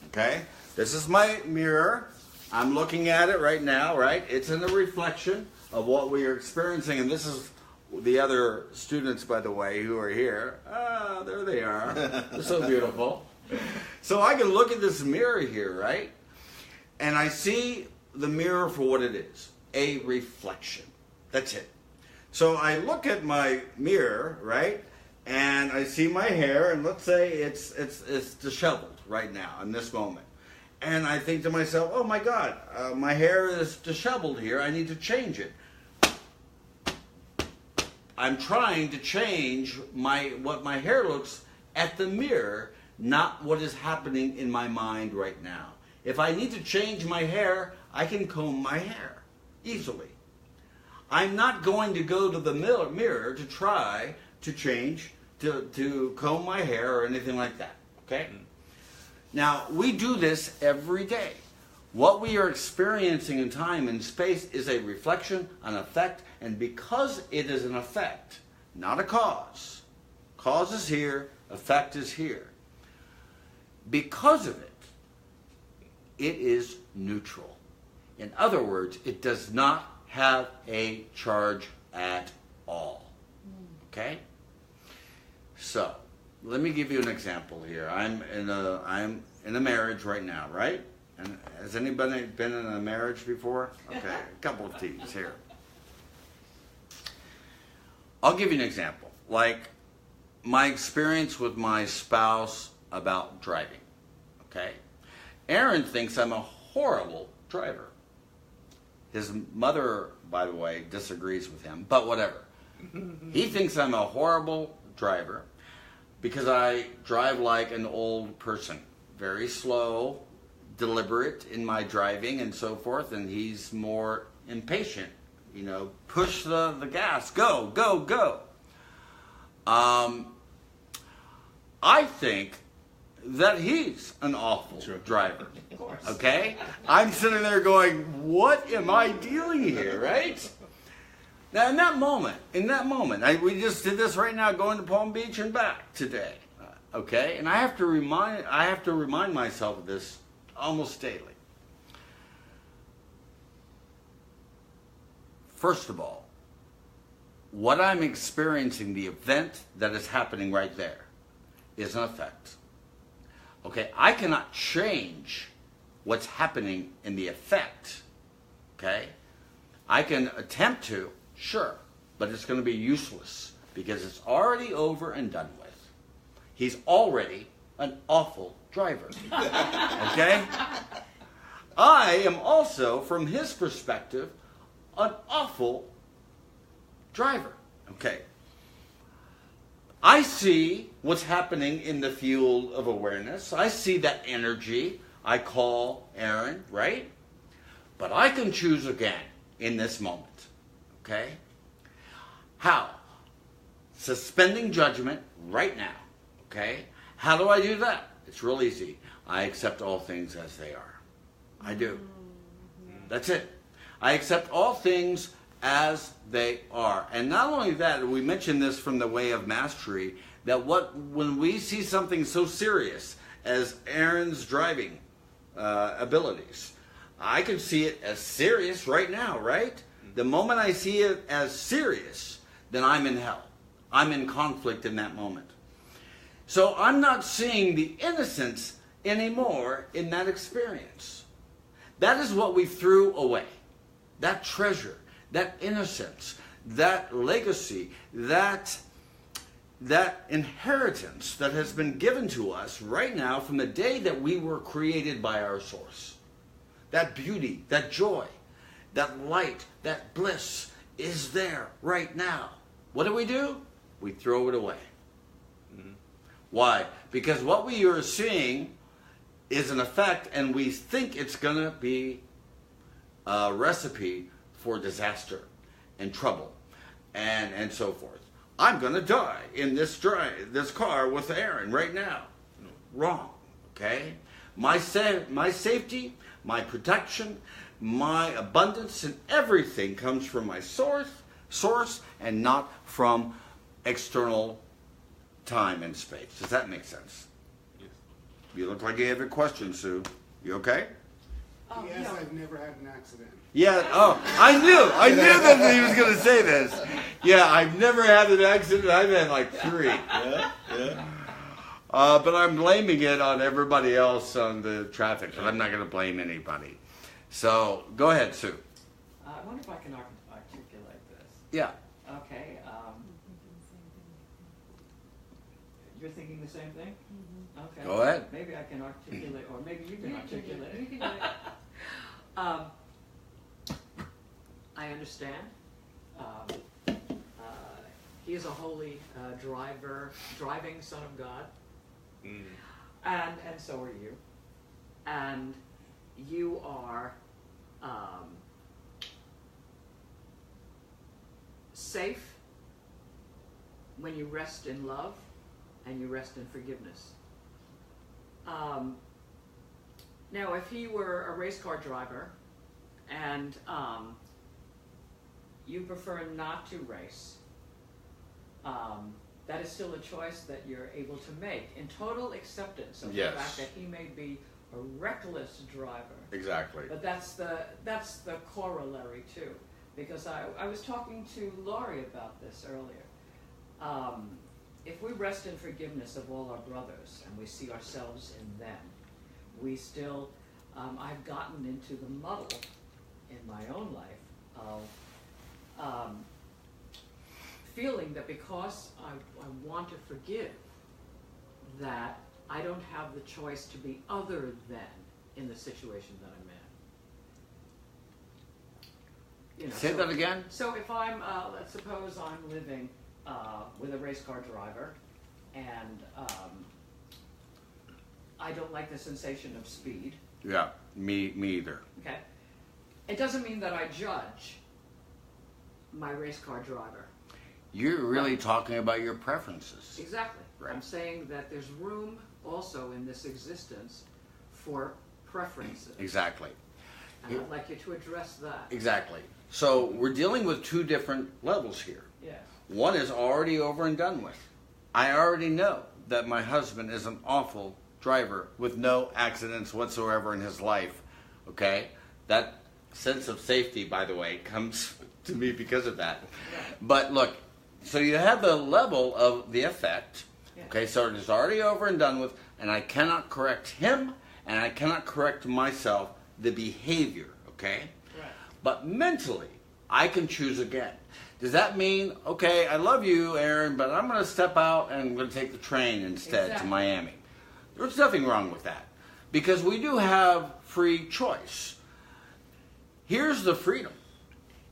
Okay, this is my mirror. I'm looking at it right now, right? It's in the reflection of what we are experiencing, and this is the other students, by the way, who are here. Ah, there they are. They're so beautiful. So I can look at this mirror here, right? And I see the mirror for what it is, a reflection. That's it. So I look at my mirror, right? And I see my hair, and let's say it's disheveled right now in this moment. And I think to myself, oh my God, my hair is disheveled here. I need to change it. I'm trying to change what my hair looks at the mirror, not what is happening in my mind right now. If I need to change my hair, I can comb my hair easily. I'm not going to go to the mirror to try to change, to comb my hair or anything like that. Okay? Now, we do this every day. What we are experiencing in time and space is a reflection, an effect, and because it is an effect, not a cause. Cause is here, effect is here. Because of it, it is neutral. In other words, it does not have a charge at all. Okay? So, let me give you an example here. I'm in a marriage right now, right? And has anybody been in a marriage before? Okay, a couple of teams here. I'll give you an example. Like my experience with my spouse about driving. Okay? Aaron thinks I'm a horrible driver. His mother, by the way, disagrees with him, but whatever. He thinks I'm a horrible driver because I drive like an old person very slow, deliberate in my driving and so forth, and he's more impatient. You know, push the gas, go, go, go. I think that he's an awful driver. Of course. Okay? I'm sitting there going, what am I dealing here, right? Now, in that moment, we just did this right now, going to Palm Beach and back today. Okay? And I have to remind myself of this almost daily. First of all, what I'm experiencing, the event that is happening right there, is an effect. Okay, I cannot change what's happening in the effect. Okay, I can attempt to, sure, but it's going to be useless because it's already over and done with. He's already an awful driver. Okay, I am also, from his perspective, an awful driver. Okay. I see what's happening in the field of awareness. I see that energy. I call Aaron, right? But I can choose again in this moment. Okay? How? Suspending judgment right now. Okay? How do I do that? It's real easy. I accept all things as they are. I do. That's it. I accept all things as they are. And not only that, we mentioned this from the way of mastery, that when we see something so serious as Aaron's driving abilities, I can see it as serious right now, right? The moment I see it as serious, then I'm in hell. I'm in conflict in that moment. So I'm not seeing the innocence anymore in that experience. That is what we threw away. That treasure, that innocence, that legacy, that inheritance that has been given to us right now from the day that we were created by our source. That beauty, that joy, that light, that bliss is there right now. What do? We throw it away. Mm-hmm. Why? Because what we are seeing is an effect, and we think it's going to be a recipe for disaster and trouble and so forth. I'm going to die in this car with Aaron right now. Wrong. Okay? My safety, my protection, my abundance, and everything comes from my source and not from external time and space. Does that make sense? Yes. You look like you have a question, Sue. You okay? Yes, I've never had an accident. Yeah, I knew that he was going to say this. Yeah, I've never had an accident. I've had like 3. Yeah. But I'm blaming it on everybody else on the traffic, but I'm not going to blame anybody. So, go ahead, Sue. I wonder if I can articulate this. Yeah. Okay. You're thinking the same thing? Mm-hmm. Okay. Go ahead. Maybe I can articulate, or maybe you can articulate. You can do it. I understand. He is a holy driving Son of God, and so are you. And you are safe when you rest in love and you rest in forgiveness. Now, if he were a race car driver and you prefer not to race, that is still a choice that you're able to make in total acceptance of Yes. the fact that he may be a reckless driver. Exactly. But that's the corollary too, because I was talking to Laurie about this earlier. If we rest in forgiveness of all our brothers and we see ourselves in them, we still, I've gotten into the muddle in my own life of feeling that because I want to forgive, that I don't have the choice to be other than in the situation that I'm in. You know, Say that again? So if I'm, let's suppose I'm living with a race car driver, and I don't like the sensation of speed. Yeah, me either. Okay. It doesn't mean that I judge my race car driver. You're really talking about your preferences. Exactly. Right. I'm saying that there's room also in this existence for preferences. Exactly. And I'd like you to address that. Exactly. So we're dealing with two different levels here. Yes. One is already over and done with. I already know that my husband is an awful driver with no accidents whatsoever in his life. Okay? That sense of safety, by the way, comes to me because of that. But look, so you have the level of the effect. Okay, so it is already over and done with, and I cannot correct him, and I cannot correct myself, the behavior, okay? Right. But mentally, I can choose again. Does that mean, okay, I love you, Aaron, but I'm going to step out and I'm going to take the train instead to Miami? There's nothing wrong with that, because we do have free choice. Here's the freedom,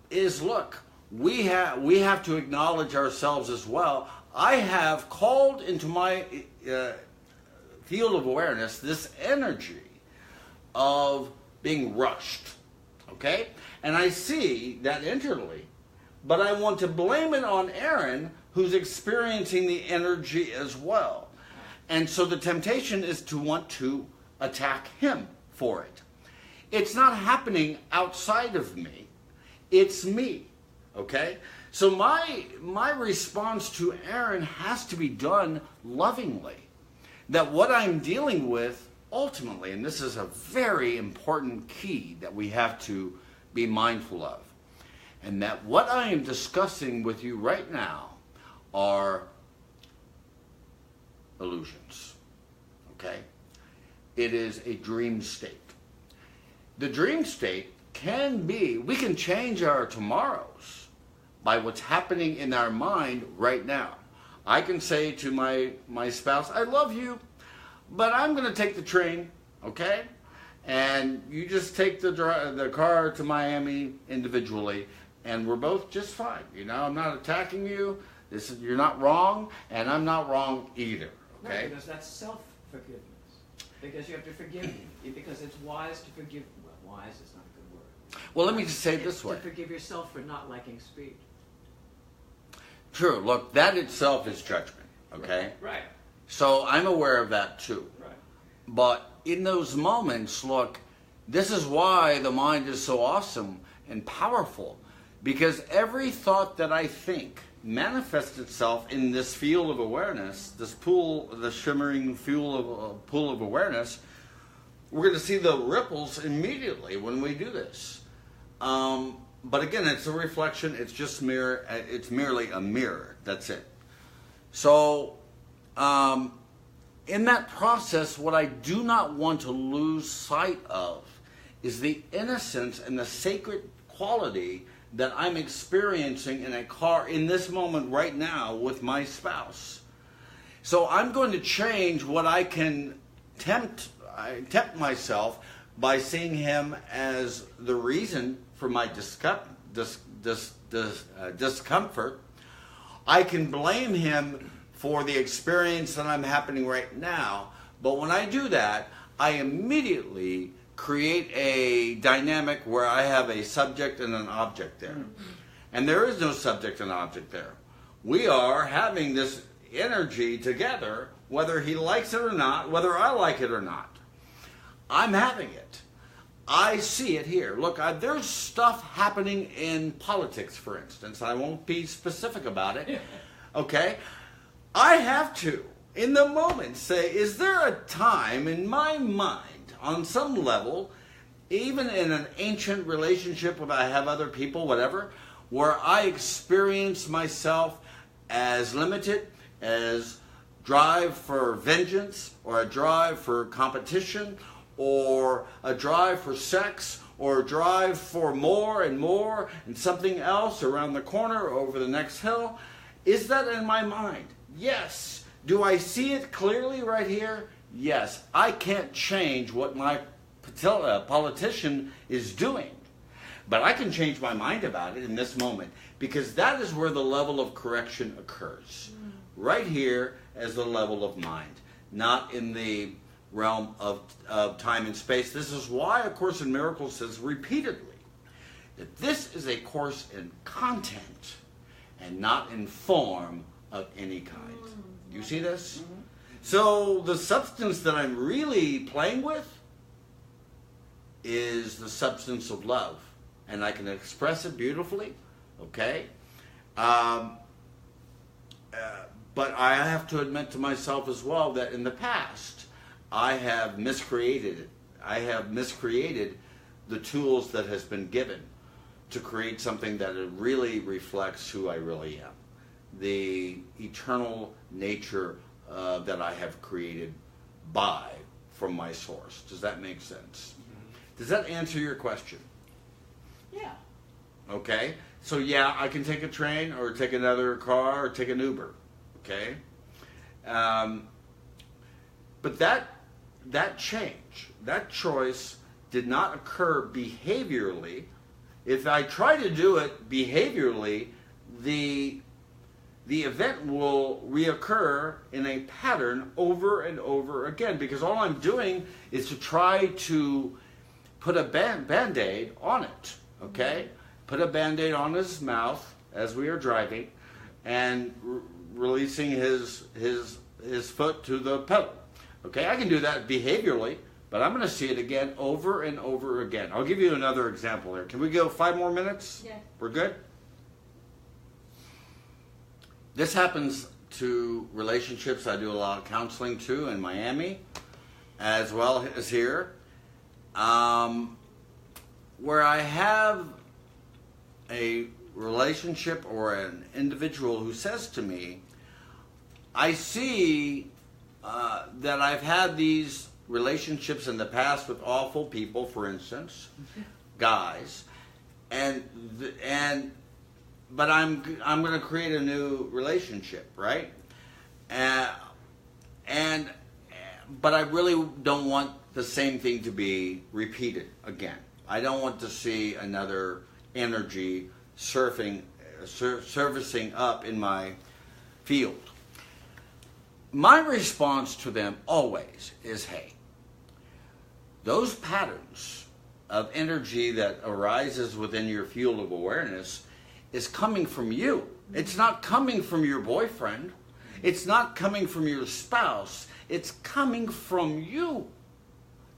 is look, we have to acknowledge ourselves as well. I have called into my field of awareness this energy of being rushed, okay? And I see that internally, but I want to blame it on Aaron, who's experiencing the energy as well. And so the temptation is to want to attack him for it. It's not happening outside of me. It's me, okay? So my response to Aaron has to be done lovingly. That what I'm dealing with ultimately, and this is a very important key that we have to be mindful of, and that what I am discussing with you right now are illusions, okay? It is a dream state. The dream state can be, we can change our tomorrows by what's happening in our mind right now. I can say to my spouse, I love you, but I'm going to take the train, okay? And you just take the car to Miami individually, and we're both just fine. You know, I'm not attacking you. You're not wrong, and I'm not wrong either, okay? Right, because that's self-forgiveness. Because you have to forgive me. Because it's wise to forgive. Well, wise is not a good word. Well, let me just say it this way. To forgive yourself for not liking speed. True. Look, that itself is judgment, okay? Right. So I'm aware of that too. Right. But in those moments, look, this is why the mind is so awesome and powerful. Because every thought that I think manifests itself in this field of awareness, this pool, the shimmering pool of awareness. We're going to see the ripples immediately when we do this. But again, it's a reflection. It's just mirror. It's merely a mirror. That's it. So, in that process, what I do not want to lose sight of is the innocence and the sacred quality that I'm experiencing in a car in this moment right now with my spouse. So I'm going to change what I can tempt myself by seeing him as the reason for my discomfort. I can blame him for the experience that I'm happening right now, but when I do that, I immediately create a dynamic where I have a subject and an object there. And there is no subject and object there. We are having this energy together, whether he likes it or not, whether I like it or not. I'm having it. I see it here. Look, there's stuff happening in politics, for instance. I won't be specific about it. Okay? I have to, in the moment, say, is there a time in my mind, on some level, even in an ancient relationship where I have other people, whatever, where I experience myself as limited, as drive for vengeance, or a drive for competition, or a drive for sex, or a drive for more and something else around the corner, over the next hill? Is that in my mind? Yes. Do I see it clearly right here? Yes. I can't change what my politician is doing, but I can change my mind about it in this moment, because that is where the level of correction occurs. Right here as the level of mind, not in the realm of time and space. This is why A Course in Miracles says repeatedly that this is a course in content and not in form of any kind. You see this? Mm-hmm. So the substance that I'm really playing with is the substance of love. And I can express it beautifully, okay? But I have to admit to myself as well that in the past, I have miscreated it. I have miscreated the tools that has been given to create something that really reflects who I really am. The eternal nature that I have created from my source. Does that make sense? Mm-hmm. Does that answer your question? Yeah. Okay. So yeah, I can take a train or take another car or take an Uber. Okay. But that change, that choice did not occur behaviorally. If I try to do it behaviorally, the event will reoccur in a pattern over and over again, because all I'm doing is to try to put a band-aid on it, okay? Put a band-aid on his mouth as we are driving and releasing his foot to the pedal. Okay, I can do that behaviorally, but I'm going to see it again over and over again. I'll give you another example here. Can we go 5 more minutes? Yeah. We're good? This happens to relationships. I do a lot of counseling too in Miami, as well as here, where I have a relationship or an individual who says to me, I see that I've had these relationships in the past with awful people, for instance, guys, but I'm going to create a new relationship, right? But I really don't want the same thing to be repeated again. I don't want to see another energy servicing up in my field. My response to them always is, hey, those patterns of energy that arises within your field of awareness is coming from you. It's not coming from your boyfriend. It's not coming from your spouse. It's coming from you.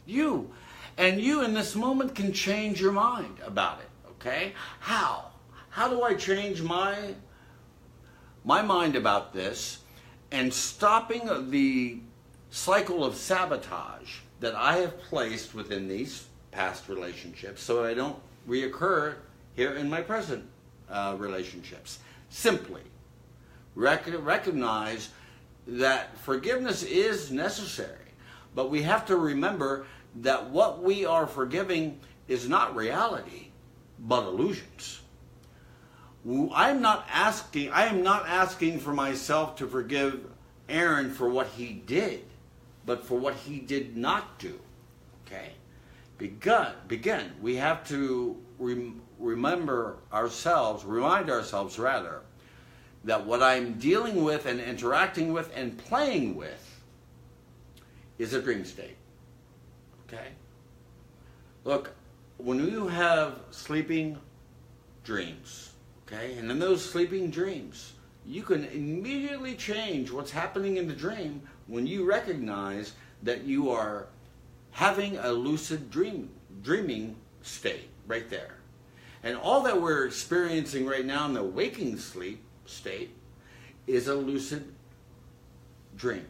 You. And you in this moment can change your mind about it, okay? How? How do I change my mind about this and stopping the cycle of sabotage that I have placed within these past relationships so I don't reoccur here in my present relationships? Simply recognize that forgiveness is necessary, but we have to remember that what we are forgiving is not reality, but illusions. I am not asking for myself to forgive Aaron for what he did, but for what he did not do. Okay? Begin. We have to remind ourselves rather, that what I'm dealing with and interacting with and playing with is a dream state. Okay? Look, when you have sleeping dreams, okay, and in those sleeping dreams, you can immediately change what's happening in the dream when you recognize that you are having a lucid dreaming state right there. And all that we're experiencing right now in the waking sleep state is a lucid dream.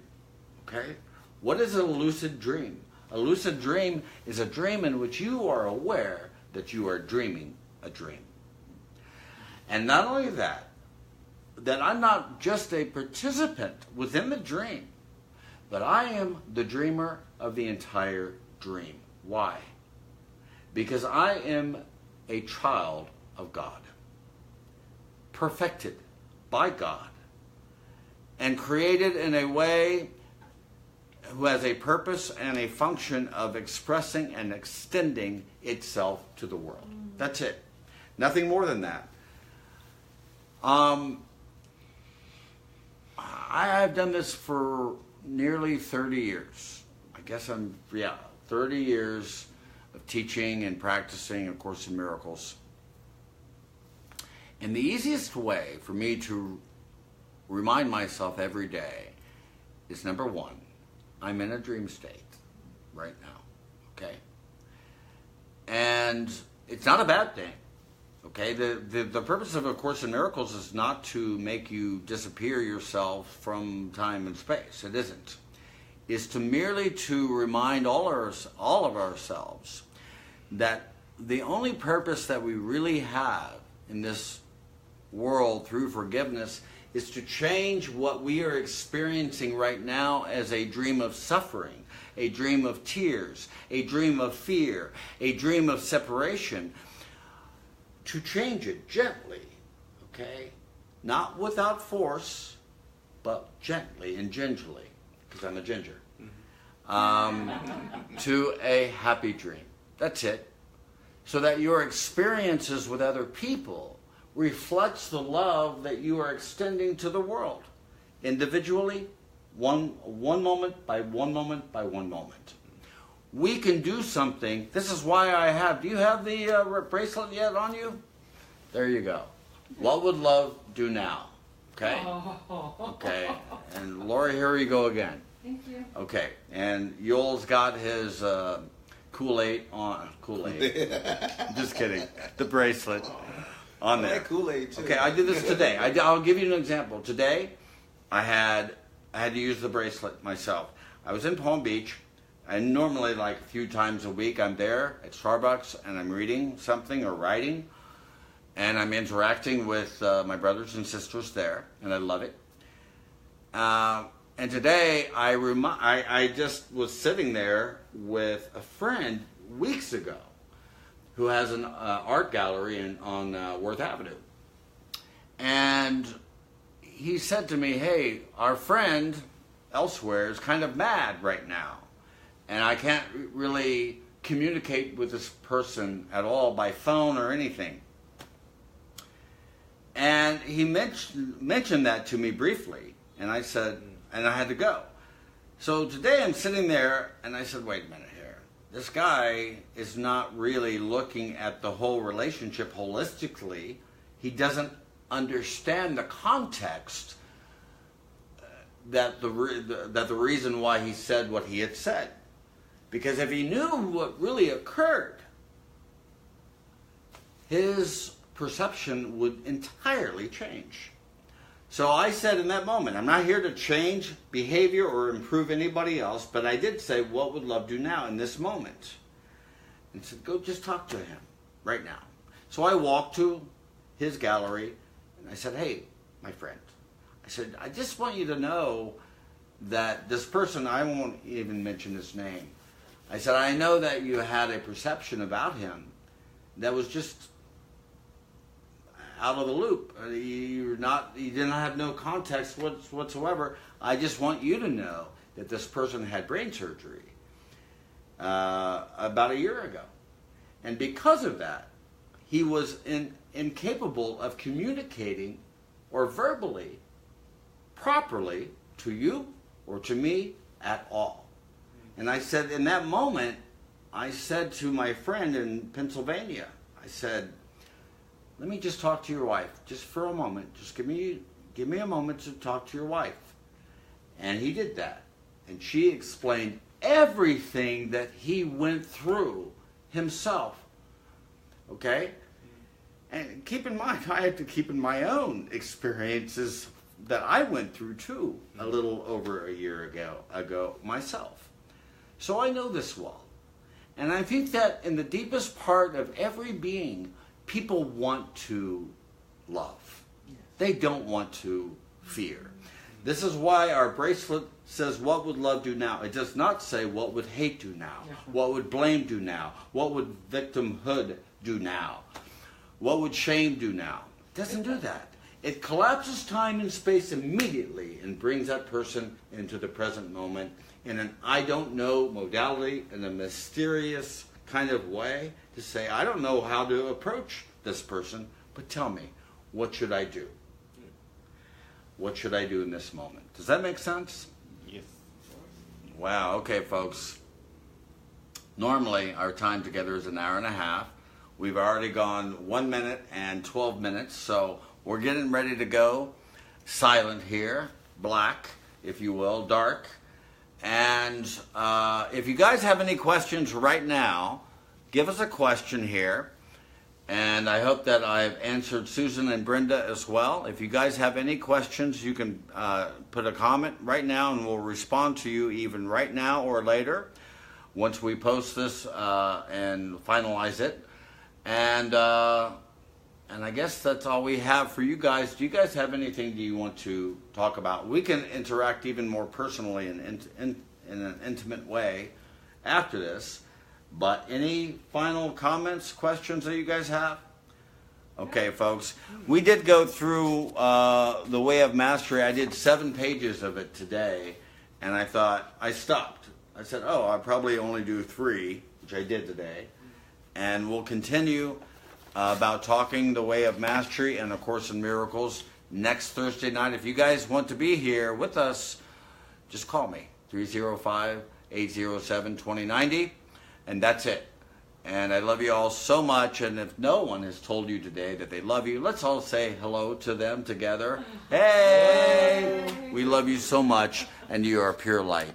Okay? What is a lucid dream? A lucid dream is a dream in which you are aware that you are dreaming a dream. And not only that I'm not just a participant within the dream, but I am the dreamer of the entire dream. Why? Because I am a child of God, perfected by God, and created in a way who has a purpose and a function of expressing and extending itself to the world. That's it. Nothing more than that. I have done this for nearly 30 years. I guess I'm 30 years of teaching and practicing A Course in Miracles. And the easiest way for me to remind myself every day is, number one, I'm in a dream state right now, okay? And it's not a bad thing, okay? The purpose of A Course in Miracles is not to make you disappear yourself from time and space. It isn't. It's to merely to remind all of ourselves that the only purpose that we really have in this world through forgiveness is to change what we are experiencing right now as a dream of suffering, a dream of tears, a dream of fear, a dream of separation, to change it gently, okay? Not without force, but gently and gingerly, because I'm a ginger, to a happy dream. That's it. So that your experiences with other people reflects the love that you are extending to the world, individually, one moment by one moment by one moment. We can do something. This is why I have. Do you have the bracelet yet on you? There you go. What would love do now? Okay. Okay. And Lori, here you go again. Thank you. Okay. And Yoel's got his Kool-Aid on. Kool-Aid. Just kidding. The bracelet on there. Kool-Aid too. Okay, I did this today. I'll give you an example. Today, I had to use the bracelet myself. I was in Palm Beach. And normally, like a few times a week, I'm there at Starbucks and I'm reading something or writing, and I'm interacting with my brothers and sisters there, and I love it. And today, I just was sitting there with a friend weeks ago who has an art gallery on Worth Avenue. And he said to me, hey, our friend elsewhere is kind of mad right now. And I can't really communicate with this person at all by phone or anything. And he mentioned that to me briefly. And I said, and I had to go. So today I'm sitting there and I said, wait a minute here. This guy is not really looking at the whole relationship holistically. He doesn't understand the context that the reason why he said what he had said. Because if he knew what really occurred, his perception would entirely change. So I said in that moment, I'm not here to change behavior or improve anybody else, but I did say, what would love do now in this moment? And said, go just talk to him right now. So I walked to his gallery and I said, hey, my friend, I said, I just want you to know that this person, I won't even mention his name, I said, I know that you had a perception about him that was just out of the loop. You didn't have no context whatsoever. I just want you to know that this person had brain surgery about a year ago. And because of that, he was incapable of communicating or verbally properly to you or to me at all. And I said, in that moment, I said to my friend in Pennsylvania, I said, let me just talk to your wife, just for a moment. Just give me a moment to talk to your wife. And he did that. And she explained everything that he went through himself. Okay? And keep in mind, I had to keep in my own experiences that I went through too, a little over a year ago myself. So I know this well. And I think that in the deepest part of every being, people want to love. Yes. They don't want to fear. This is why our bracelet says, what would love do now? It does not say, what would hate do now? Yeah. What would blame do now? What would victimhood do now? What would shame do now? It doesn't do that. It collapses time and space immediately and brings that person into the present moment in an I don't know modality, in a mysterious kind of way, to say, I don't know how to approach this person, but tell me, what should I do? What should I do in this moment? Does that make sense? Yes. Wow, okay, folks. Normally, our time together is an hour and a half. We've already gone 1 minute and 12 minutes, so we're getting ready to go. Silent here, black, if you will, dark. And if you guys have any questions right now, give us a question here. And I hope that I've answered Susan and Brenda as well. If you guys have any questions, you can put a comment right now and we'll respond to you even right now or later once we post this and finalize it. And I guess that's all we have for you guys. Do you guys have anything that you want to talk about? We can interact even more personally in an intimate way after this. But any final comments, questions that you guys have? Okay, folks. We did go through the Way of Mastery. I did 7 pages of it today, and I thought, I stopped. I said, oh, I'll probably only do 3, which I did today. And we'll continue about talking the Way of Mastery and A Course in Miracles next Thursday night. If you guys want to be here with us, just call me, 305-807-2090. And that's it. And I love you all so much. And if no one has told you today that they love you, let's all say hello to them together. Hey! We love you so much, and you are pure light.